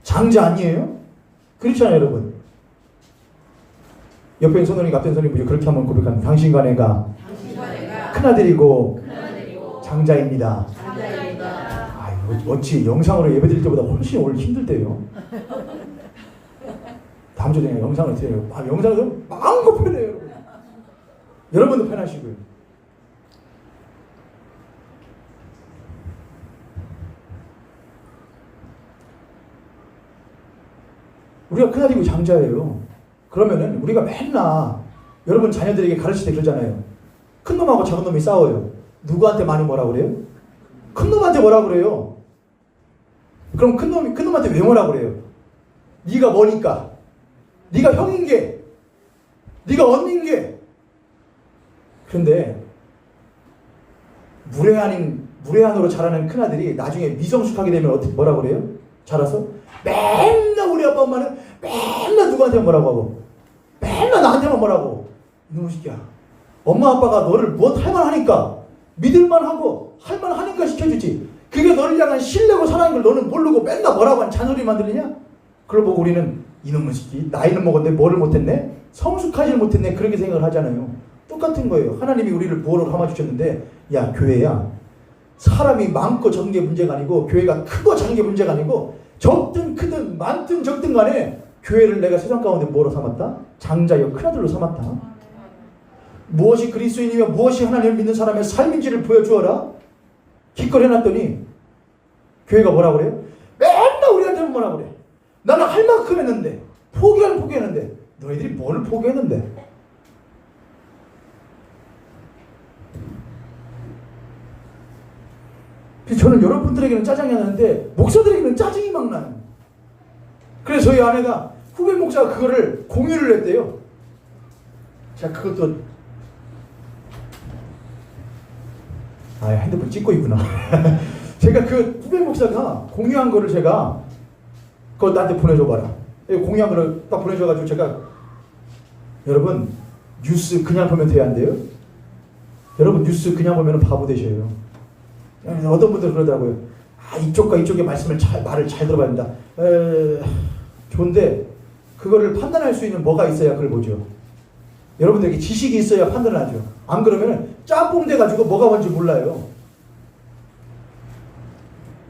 장자 아니에요? 그렇잖아요, 여러분. 옆에 있는 손님이 앞에 있는 손님이 그렇게 한번 고백합니다. 당신과 내가 큰아들이고 장자입니다. 어찌 영상으로 예배드릴 때보다 훨씬 오늘 힘들대요. 다음 주에 그냥 영상을 드려요. 영상에서 마음껏 편해요, 여러분. 여러분도 편하시고요. 우리가 큰아들이고 장자예요. 그러면은 우리가 맨날 여러분 자녀들에게 가르칠 때 그러잖아요. 큰 놈하고 작은 놈이 싸워요. 누구한테 많이 뭐라 그래요? 큰 놈한테 뭐라 그래요? 그럼 큰 놈한테 왜 뭐라 그래요? 네가 뭐니까? 네가 형인 게, 네가 언니인 게. 그런데 무례한으로 자라는 큰아들이 나중에 미성숙하게 되면 어떻게 뭐라고 그래요? 자라서 맨날 우리 아빠 엄마는 맨날 누구한테 뭐라고 하고 맨날 나한테만 뭐라고. 이놈의 새끼야, 엄마 아빠가 너를 무엇 할만하니까, 믿을만하고 할만하니까 시켜주지, 그게 너를 향한 신뢰고 사랑인 걸 너는 모르고 맨날 뭐라고 한 잔소리만 들리냐? 그걸 보고 우리는 이놈의 새끼, 나이는 먹었는데 뭐를 못했네? 성숙하지를 못했네, 그렇게 생각을 하잖아요. 똑같은 거예요. 하나님이 우리를 부호로 삼아주셨는데, 야, 교회야, 사람이 많고 적은 게 문제가 아니고, 교회가 크고 작은 게 문제가 아니고, 적든 크든 많든 적든 간에 교회를 내가 세상 가운데 뭐로 삼았다? 장자여 큰아들로 삼았다. 무엇이 그리스도인이며 무엇이 하나님을 믿는 사람의 삶인지를 보여주어라. 기껏 해놨더니 교회가 뭐라 그래요? 맨날 우리한테는 뭐라 그래? 나는 할 만큼 했는데, 포기했는데, 너희들이 뭘 포기했는데? 저는 여러분들에게는 짜증이 나는데 목사들에게는 짜증이 막 나요. 그래서 저희 아내가, 후배 목사가 그거를 공유를 했대요. 자, 그것도 핸드폰 찍고 있구나. 제가 그 후배 목사가 공유한 거를 제가 그거 나한테 보내줘봐라. 공유한 거를 딱 보내줘가지고 제가, 여러분 뉴스 그냥 보면 돼야 안 돼요? 여러분 뉴스 그냥 보면 바보 되셔요. 어떤 분들 그러더라고요. 이쪽과 이쪽의 말을 잘 들어봐야 된다. 좋은데 그거를 판단할 수 있는 뭐가 있어야 그걸 보죠. 여러분들에게 지식이 있어야 판단을 하죠. 안 그러면 짬뽕 돼가지고 뭐가 뭔지 몰라요.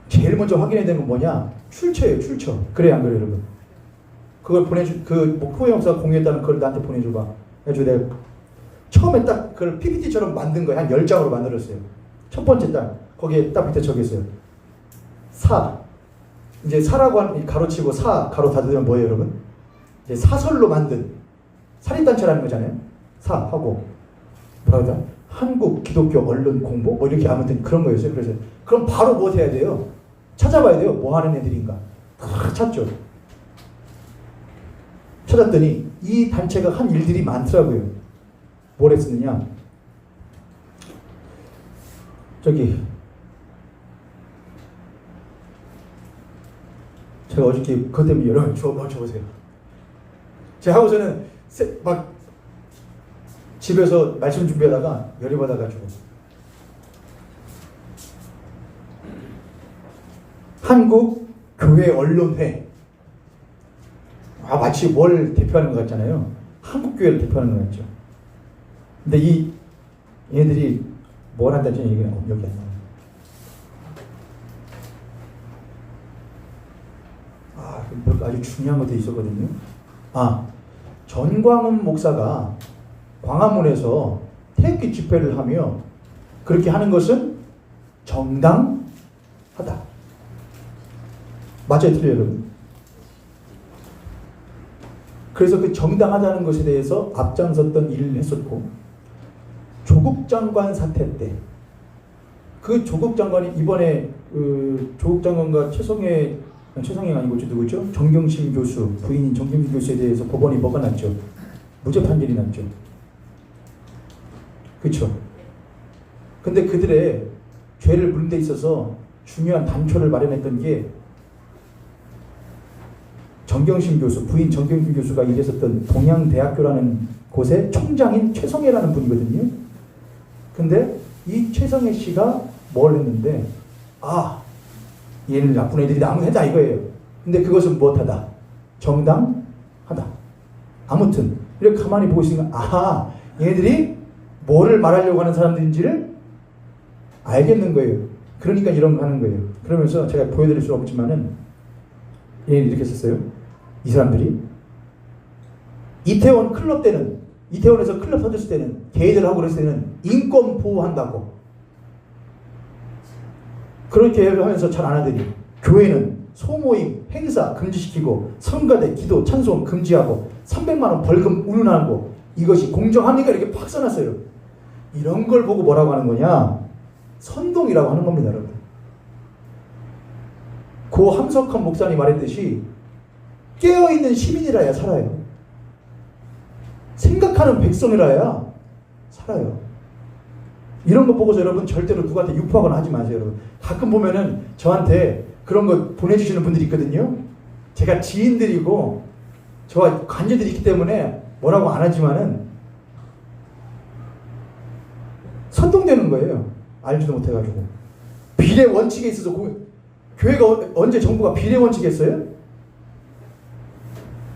제일 먼저 확인해야 되는 건 뭐냐? 출처예요, 출처. 그래, 안 그래요, 여러분? 그걸 후배 목사가 공유했다는 걸 나한테 보내줘봐. 그래서 내가 처음에 딱 그걸 PPT처럼 만든 거예요. 한 10장으로 만들었어요. 첫 번째 딱 거기에 딱 밑에 적혔어요. 이제 사라고 한 가로치고 가로 닫으면 뭐예요, 여러분? 이제 사설로 만든 사립단체라는 거잖아요. 하고 뭐라고 하죠? 한국 기독교 언론 공보 뭐 이렇게 아무튼 그런 거였어요. 그래서 그럼 바로 뭐 해야 돼요? 찾아봐야 돼요. 뭐 하는 애들인가? 다 찾죠. 찾았더니 이 단체가 한 일들이 많더라고요. 뭘 했었느냐? 제가 어저께 그것 때문에 여러분 줘보세요. 제가 하고서는 막 집에서 말씀 준비하다가 열이 받아가지고, 한국 교회 언론회, 마치 뭘 대표하는 것 같잖아요. 한국 교회를 대표하는 것 같죠. 근데 얘네들이 뭘 한다는 얘기가 여기 안 나와요. 아주 중요한 것도 있었거든요. 전광훈 목사가 광화문에서 태극기 집회를 하며 그렇게 하는 것은 정당하다. 맞아요, 틀려요, 여러분? 그래서 그 정당하다는 것에 대해서 앞장섰던 일을 했었고, 조국 장관 사태 때 그 조국 장관이 이번에 조국 장관과 최성애 아니고 누구죠? 정경심 교수, 부인인 정경심 교수에 대해서 법원이 뭐가 났죠? 무죄 판결이 났죠. 그렇죠? 근데 그들의 죄를 물는 데 있어서 중요한 단초를 마련했던 게 정경심 교수, 부인 정경심 교수가 일했었던 동양대학교라는 곳의 총장인 최성애라는 분이거든요. 근데 이 최성애 씨가 뭘 했는데, 얘는 나쁜 애들이 아무 해다 이거예요. 근데 그것은 무엇하다? 정당하다. 아무튼 이렇게 가만히 보고 있으니까 얘네들이 뭐를 말하려고 하는 사람들인지를 알겠는 거예요. 그러니까 이런 거 하는 거예요. 그러면서 제가 보여드릴 수 없지만은 얘네들이 이렇게 썼어요. 이 사람들이 이태원 클럽 때는, 이태원에서 클럽 터졌을 때는, 게이들 하고 그랬을 때는 인권 보호한다고 그렇게 하면서 잘 안 하더니, 교회는 소모임, 행사 금지시키고 성가대, 기도, 찬송 금지하고 300만 원 벌금 운운하고 이것이 공정합니까? 이렇게 팍 써놨어요. 이런 걸 보고 뭐라고 하는 거냐? 선동이라고 하는 겁니다, 여러분. 고 함석헌 목사님 말했듯이 깨어있는 시민이라야 살아요. 생각하는 백성이라야 살아요. 이런 거 보고서 여러분 절대로 누구한테 유포하거나 하지 마세요. 여러분. 가끔 보면은 저한테 그런 거 보내주시는 분들이 있거든요. 제가 지인들이고 저와 관계들이 있기 때문에 뭐라고 안 하지만은 선동되는 거예요. 알지도 못해가지고. 비례 원칙에 있어서 교회가 언제 정부가 비례 원칙에 했어요?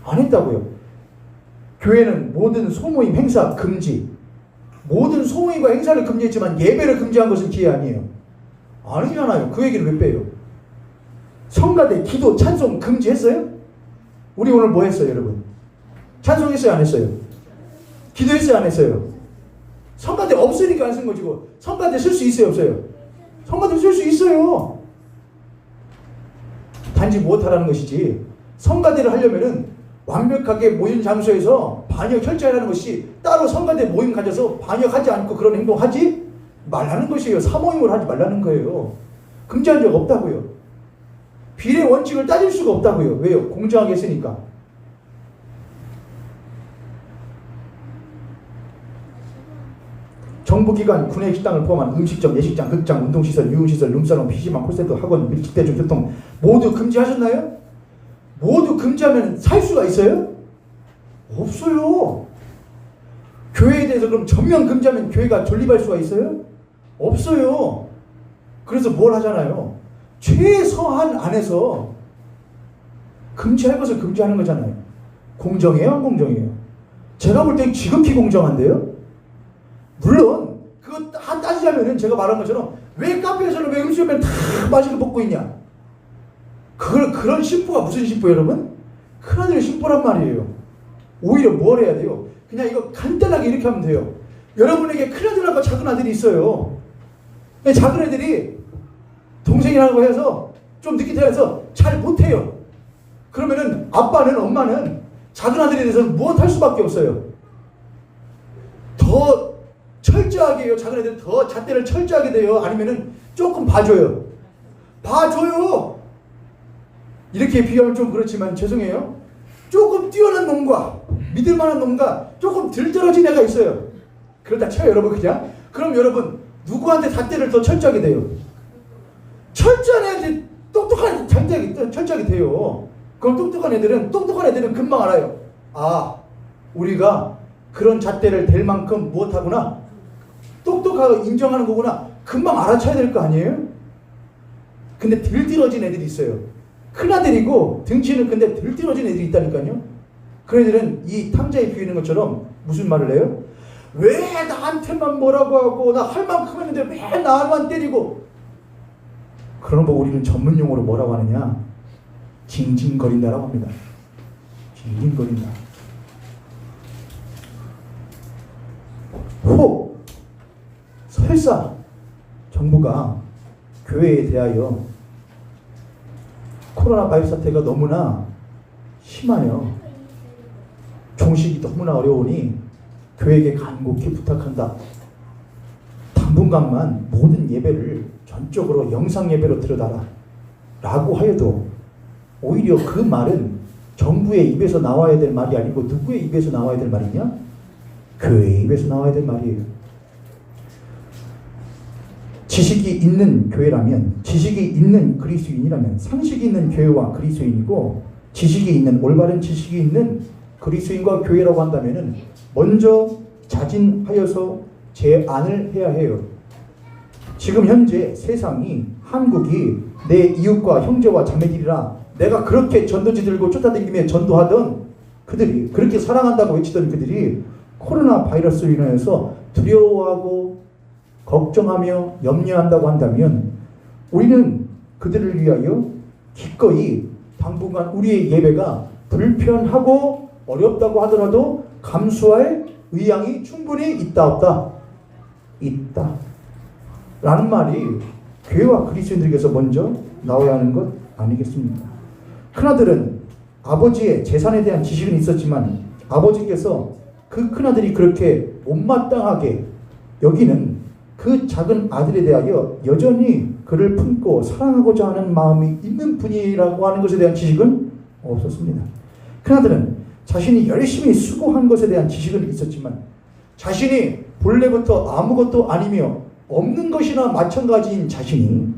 안 했다고요. 교회는 모든 소모임 행사 금지, 모든 소모임과 행사를 금지했지만 예배를 금지한 것은 기회 아니에요. 아니잖아요. 그 얘기를 왜 빼요? 성가대 기도 찬송 금지했어요? 우리 오늘 뭐 했어요, 여러분? 찬송했어요, 안 했어요? 기도했어요, 안 했어요? 성가대 없으니까 안 쓴 거지고 성가대 쓸 수 있어요, 없어요? 성가대 쓸 수 있어요. 단지 못하라는 것이지. 성가대를 하려면은 완벽하게 모인 장소에서 반역 철저하라는 것이 따로 성가대 모임 가져서 반역하지 않고 그런 행동하지 말라는 것이에요. 사모임을 하지 말라는 거예요. 금지한 적 없다고요. 비례 원칙을 따질 수가 없다고요. 왜요? 공정하게 했으니까. 정부기관, 군의 식당을 포함한 음식점, 예식장, 극장, 운동시설, 유흥시설, 룸사롱, PC방, 콜센터, 학원, 밀집대중, 교통 모두 금지하셨나요? 모두 금지하면 살 수가 있어요? 없어요. 교회에 대해서 그럼 전면 금지하면 교회가 존립할 수가 있어요? 없어요. 그래서 뭘 하잖아요. 최소한 안에서 금지할 것을 금지하는 거잖아요. 공정해요? 안 공정해요? 제가 볼 때 지극히 공정한데요? 물론 그거 다 따지자면은 제가 말한 것처럼 왜 카페에서는 왜 음식을 다 마시고 먹고 있냐? 그런 심보가 무슨 심보 여러분? 큰아들 심보란 말이에요. 오히려 뭘 해야 돼요? 그냥 이거 간단하게 이렇게 하면 돼요. 여러분에게 큰아들하고 작은아들이 있어요. 작은 애들이 동생이라고 해서 좀 늦게 태어나서 잘 못해요. 그러면은 아빠는 엄마는 작은아들에 대해서는 무엇할 수밖에 없어요. 더 철저하게 해요. 작은 애들은 더 잣대를 철저하게 돼요. 아니면은 조금 봐줘요. 봐줘요. 이렇게 비교하면 좀 그렇지만 죄송해요. 조금 뛰어난 놈과 믿을 만한 놈과 조금 들떨어진 애가 있어요. 그러다 쳐요 여러분 그냥. 그럼 여러분 누구한테 잣대를 더 철저하게 돼요? 철저한 애한테 똑똑한 잣대가 철저하게 돼요. 그럼 똑똑한 애들은 금방 알아요. 아 우리가 그런 잣대를 댈 만큼 무엇하구나. 똑똑하고 인정하는 거구나. 금방 알아차야 될 거 아니에요? 근데 들들어진 애들이 있어요. 큰아들이고 등치는 근데 들들어진 애들이 있다니까요. 그 애들은 이 탕자에 비유는 것처럼 무슨 말을 해요? 왜 나한테만 뭐라고 하고 나 할 만큼 했는데 왜 나만 때리고. 그런 거 우리는 전문용어로 뭐라고 하느냐? 징징거린다라고 합니다. 징징거린다. 혹 설사 정부가 교회에 대하여 코로나 바이러스 사태가 너무나 심하여 종식이 너무나 어려우니 교회에게 간곡히 부탁한다. 당분간만 모든 예배를 전적으로 영상 예배로 들여다라 라고 하여도 오히려 그 말은 정부의 입에서 나와야 될 말이 아니고 누구의 입에서 나와야 될 말이냐? 교회의 입에서 나와야 될 말이에요. 지식이 있는 교회라면, 지식이 있는 그리스도인이라면 상식이 있는 교회와 그리스도인이고 지식이 있는 올바른 지식이 있는 그리스도인과 교회라고 한다면은 먼저 자진하여서 제안을 해야 해요. 지금 현재 세상이 한국이 내 이웃과 형제와 자매들이라 내가 그렇게 전도지 들고 쫓아다니며 전도하던 그들이 그렇게 사랑한다고 외치던 그들이 코로나 바이러스로 인해서 두려워하고 걱정하며 염려한다고 한다면 우리는 그들을 위하여 기꺼이 당분간 우리의 예배가 불편하고 어렵다고 하더라도 감수할 의향이 충분히 있다 없다? 있다 라는 말이 교회와 그리스도인들에게서 먼저 나와야 하는 것 아니겠습니까? 큰아들은 아버지의 재산에 대한 지식은 있었지만 아버지께서 그 큰아들이 그렇게 못마땅하게 여기는 그 작은 아들에 대하여 여전히 그를 품고 사랑하고자 하는 마음이 있는 분이라고 하는 것에 대한 지식은 없었습니다. 큰아들은 자신이 열심히 수고한 것에 대한 지식은 있었지만 자신이 본래부터 아무것도 아니며 없는 것이나 마찬가지인 자신이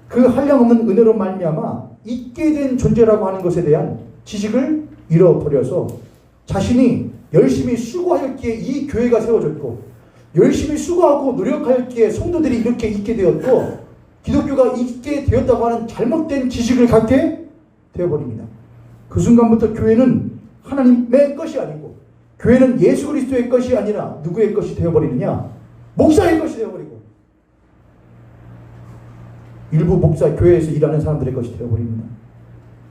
그 한량없는 은혜로 말미암아 있게 된 존재라고 하는 것에 대한 지식을 잃어버려서 자신이 열심히 수고하였기에 이 교회가 세워졌고 열심히 수고하고 노력하였기에 성도들이 이렇게 있게 되었고 기독교가 있게 되었다고 하는 잘못된 지식을 갖게 되어버립니다. 그 순간부터 교회는 하나님의 것이 아니고 교회는 예수 그리스도의 것이 아니라 누구의 것이 되어버리느냐? 목사의 것이 되어버리고 일부 목사 교회에서 일하는 사람들의 것이 되어버립니다.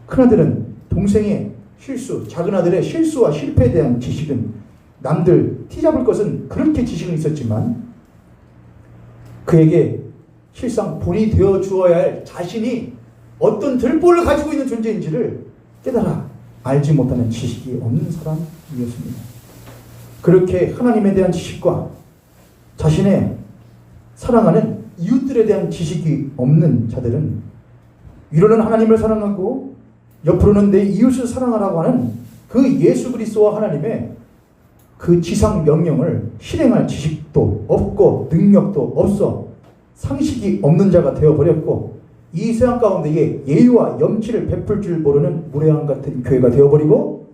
큰아들은 동생의 실수, 작은아들의 실수와 실패에 대한 지식은 남들 티잡을 것은 그렇게 지식은 있었지만 그에게 실상 본이 되어 주어야 할 자신이 어떤 들보를 가지고 있는 존재인지를 깨달아 알지 못하는 지식이 없는 사람이었습니다. 그렇게 하나님에 대한 지식과 자신의 사랑하는 이웃들에 대한 지식이 없는 자들은 위로는 하나님을 사랑하고 옆으로는 내 이웃을 사랑하라고 하는 그 예수 그리스도와 하나님의 그 지상 명령을 실행할 지식도 없고 능력도 없어 상식이 없는 자가 되어버렸고 이 세상 가운데에 예의와 염치를 베풀 줄 모르는 무례한 같은 교회가 되어버리고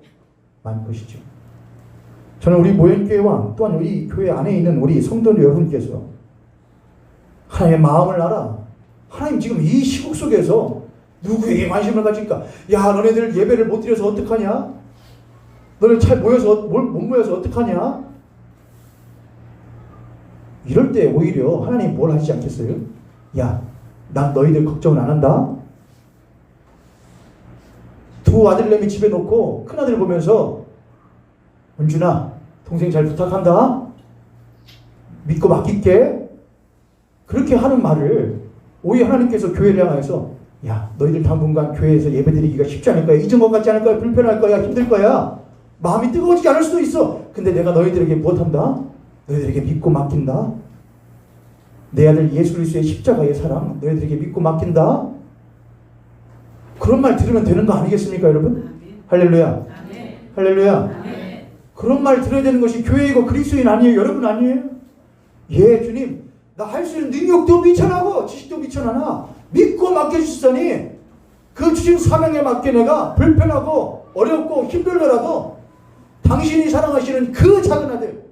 만 것이죠. 저는 우리 모현교회와 또한 우리 교회 안에 있는 우리 성도 여러분께서 하나님의 마음을 알아. 하나님 지금 이 시국 속에서 누구에게 관심을 가질까? 야, 너네들 예배를 못 드려서 어떡하냐? 너네 잘 모여서 못 모여서 어떡하냐? 이럴 때 오히려 하나님 뭘 하시지 않겠어요? 야, 난 너희들 걱정을 안 한다. 두 아들내미 집에 놓고 큰아들 보면서 은준아, 동생 잘 부탁한다. 믿고 맡길게. 그렇게 하는 말을 오히려 하나님께서 교회를 향해서 야, 너희들 당분간 교회에서 예배드리기가 쉽지 않을 거야. 잊은 것 같지 않을 거야. 불편할 거야. 힘들 거야. 마음이 뜨거워지지 않을 수도 있어. 근데 내가 너희들에게 무엇한다? 너희들에게 믿고 맡긴다. 내 아들 예수 그리스도의 십자가의 사랑 너희들에게 믿고 맡긴다. 그런 말 들으면 되는 거 아니겠습니까, 여러분? 할렐루야. 할렐루야. 그런 말 들어야 되는 것이 교회이고 그리스도인 아니에요? 여러분 아니에요? 예, 주님. 나 할 수 있는 능력도 미천하고 지식도 미천하나 믿고 맡겨주시더니 그 주신 사명에 맞게 내가 불편하고 어렵고 힘들더라도 당신이 사랑하시는 그 작은 아들,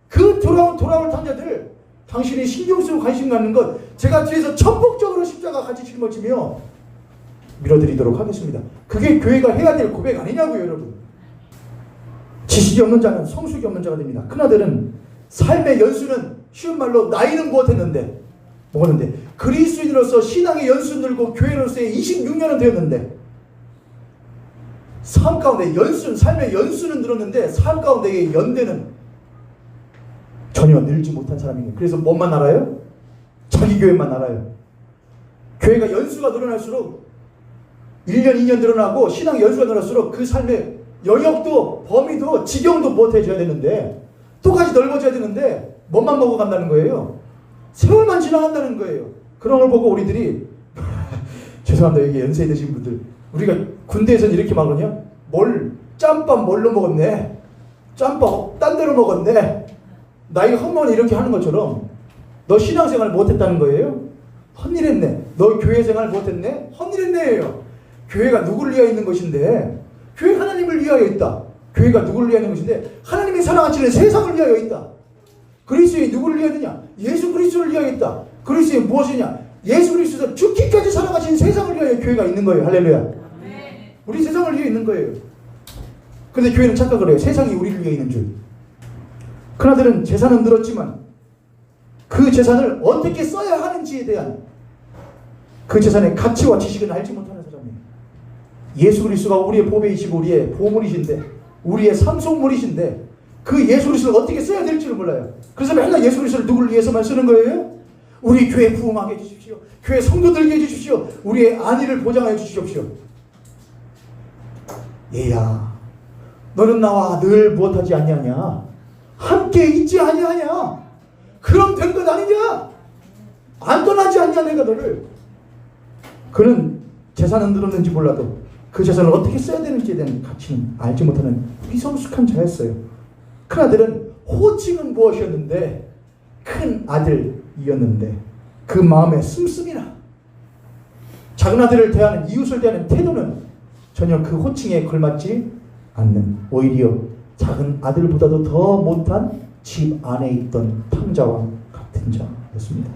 그 돌아올 탕자들 당신이 신경 쓰고 관심 갖는 것 제가 뒤에서 전폭적으로 십자가 같이 짊어지며 밀어드리도록 하겠습니다. 그게 교회가 해야 될 고백 아니냐고요, 여러분. 지식이 없는 자는 성숙이 없는 자가 됩니다. 큰아들은 삶의 연수는 쉬운 말로 나이는 무엇했는데 먹었는데 그리스도인으로서 신앙의 연수 늘고 교회로서의 26년은 되었는데 삶 가운데 삶의 연수는 늘었는데 삶 가운데의 연대는 전혀 늘지 못한 사람이에요. 그래서 뭐만 알아요? 자기 교회만 알아요. 교회가 연수가 늘어날수록 1년 2년 늘어나고 신앙 연수가 늘어날수록 그 삶의 영역도 범위도 지경도 못해줘야 되는데 똑같이 넓어져야 되는데 뭐만 먹어간다는 거예요. 세월만 지나간다는 거예요. 그런 걸 보고 우리들이 죄송합니다. 여기 연세 드신 분들 우리가 군대에서는 이렇게 말하냐? 짬밥 뭘로 먹었네. 짬밥 딴 데로 먹었네. 나이가 헛머니 이렇게 하는 것처럼 너 신앙생활 못했다는 거예요. 헛일했네. 너 교회생활 못했네. 헛일했네예요. 교회가 누구를 위하여 있는 것인데 교회 하나님을 위하여 있다. 교회가 누구를 위하여 있는 것인데 하나님이 사랑하시는 세상을 위하여 있다. 그리스도의 누구를 위하여 있느냐? 예수 그리스도를 위하여 있다. 그리스도의 무엇이냐? 예수 그리스도 죽기까지 사랑하시는 세상을 위하여 교회가 있는 거예요. 할렐루야. 우리 세상을 위해 있는 거예요. 그런데 교회는 착각을 해요. 세상이 우리를 위해 있는 줄. 큰아들은 재산은 늘었지만 그 재산을 어떻게 써야 하는지에 대한 그 재산의 가치와 지식은 알지 못하는 사람이에요. 예수 그리스도가 우리의 보배이시고 우리의 보물이신데 우리의 상속물이신데 그 예수 그리스도를 어떻게 써야 될지를 몰라요. 그래서 맨날 예수 그리스도를 누구를 위해서만 쓰는 거예요? 우리 교회 부흥하게 해주십시오. 교회 성도들게 해주십시오. 우리의 안위를 보장해 주십시오. 얘야, 너는 나와 늘 무엇하지 않냐냐? 함께 있지 아니하냐? 그럼 된 것 아니냐? 안 떠나지 않냐 내가 너를. 그는 재산은 늘었는지 몰라도 그 재산을 어떻게 써야 되는지에 대한 가치는 알지 못하는 미성숙한 자였어요. 큰 아들은 호칭은 무엇이었는데 큰 아들이었는데 그 마음에 씀씀이나 작은 아들을 대하는, 이웃을 대하는 태도는 전혀 그 호칭에 걸맞지 않는, 오히려 작은 아들보다도 더 못한 집 안에 있던 탕자와 같은 자였습니다.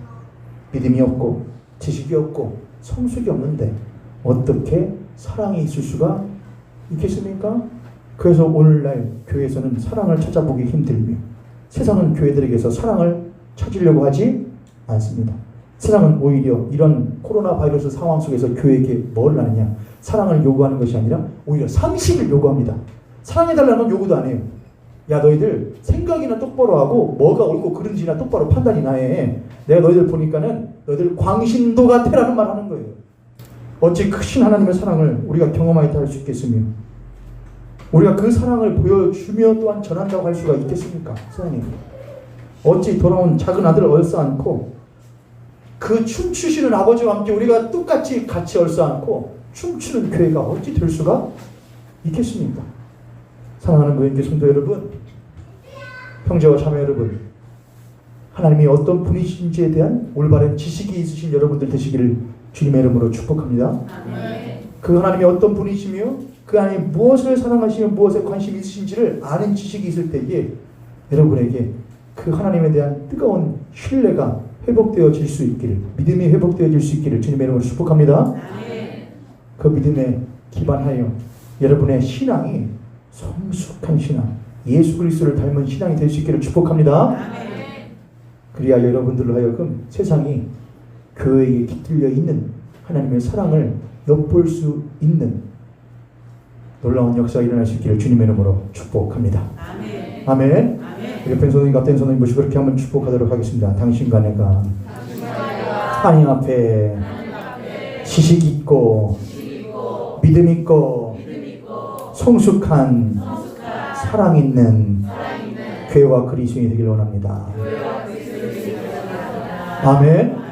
믿음이 없고 지식이 없고 성숙이 없는데 어떻게 사랑이 있을 수가 있겠습니까? 그래서 오늘날 교회에서는 사랑을 찾아보기 힘들며 세상은 교회들에게서 사랑을 찾으려고 하지 않습니다. 세상은 오히려 이런 코로나 바이러스 상황 속에서 교회에게 뭘 하느냐, 사랑을 요구하는 것이 아니라 오히려 상식을 요구합니다. 사랑해달라는 건 요구도 안 해요. 야, 너희들 생각이나 똑바로 하고 뭐가 옳고 그른지나 똑바로 판단이나 해. 내가 너희들 보니까는 너희들 광신도 같아라는 말 하는 거예요. 어찌 크신 하나님의 사랑을 우리가 경험하였다 할 수 있겠으며 우리가 그 사랑을 보여주며 또한 전한다고 할 수가 있겠습니까? 세상에. 어찌 돌아온 작은 아들을 얼싸안고 그 춤추시는 아버지와 함께 우리가 똑같이 같이 얼싸안고 춤추는 교회가 어찌 될 수가 있겠습니까? 사랑하는 무인교 성도 여러분, 형제와 자매 여러분, 하나님이 어떤 분이신지에 대한 올바른 지식이 있으신 여러분들 되시기를 주님의 이름으로 축복합니다. 아멘. 그 하나님이 어떤 분이시며 그 하나님이 무엇을 사랑하시며 무엇에 관심이 있으신지를 아는 지식이 있을 때에 여러분에게 그 하나님에 대한 뜨거운 신뢰가 회복되어질 수 있기를, 믿음이 회복되어질 수 있기를 주님의 이름으로 축복합니다. 아멘. 그 믿음에 기반하여 여러분의 신앙이 성숙한 신앙, 예수 그리스도를 닮은 신앙이 될 수 있기를 축복합니다. 아멘. 그리하여 여러분들로 하여금 세상이 교회에 깃들려 있는 하나님의 사랑을 엿볼 수 있는 놀라운 역사가 일어날 수 있기를 주님의 이름으로 축복합니다. 아멘. 아멘. 아멘. 옆에 손님 같은 손님 모시고 그렇게 한번 축복하도록 하겠습니다. 당신과 내가 하나님 앞에 지식 있고 믿음 있고 성숙한 사랑 있는 교회와 그리스도인이 되기를 원합니다. 아멘.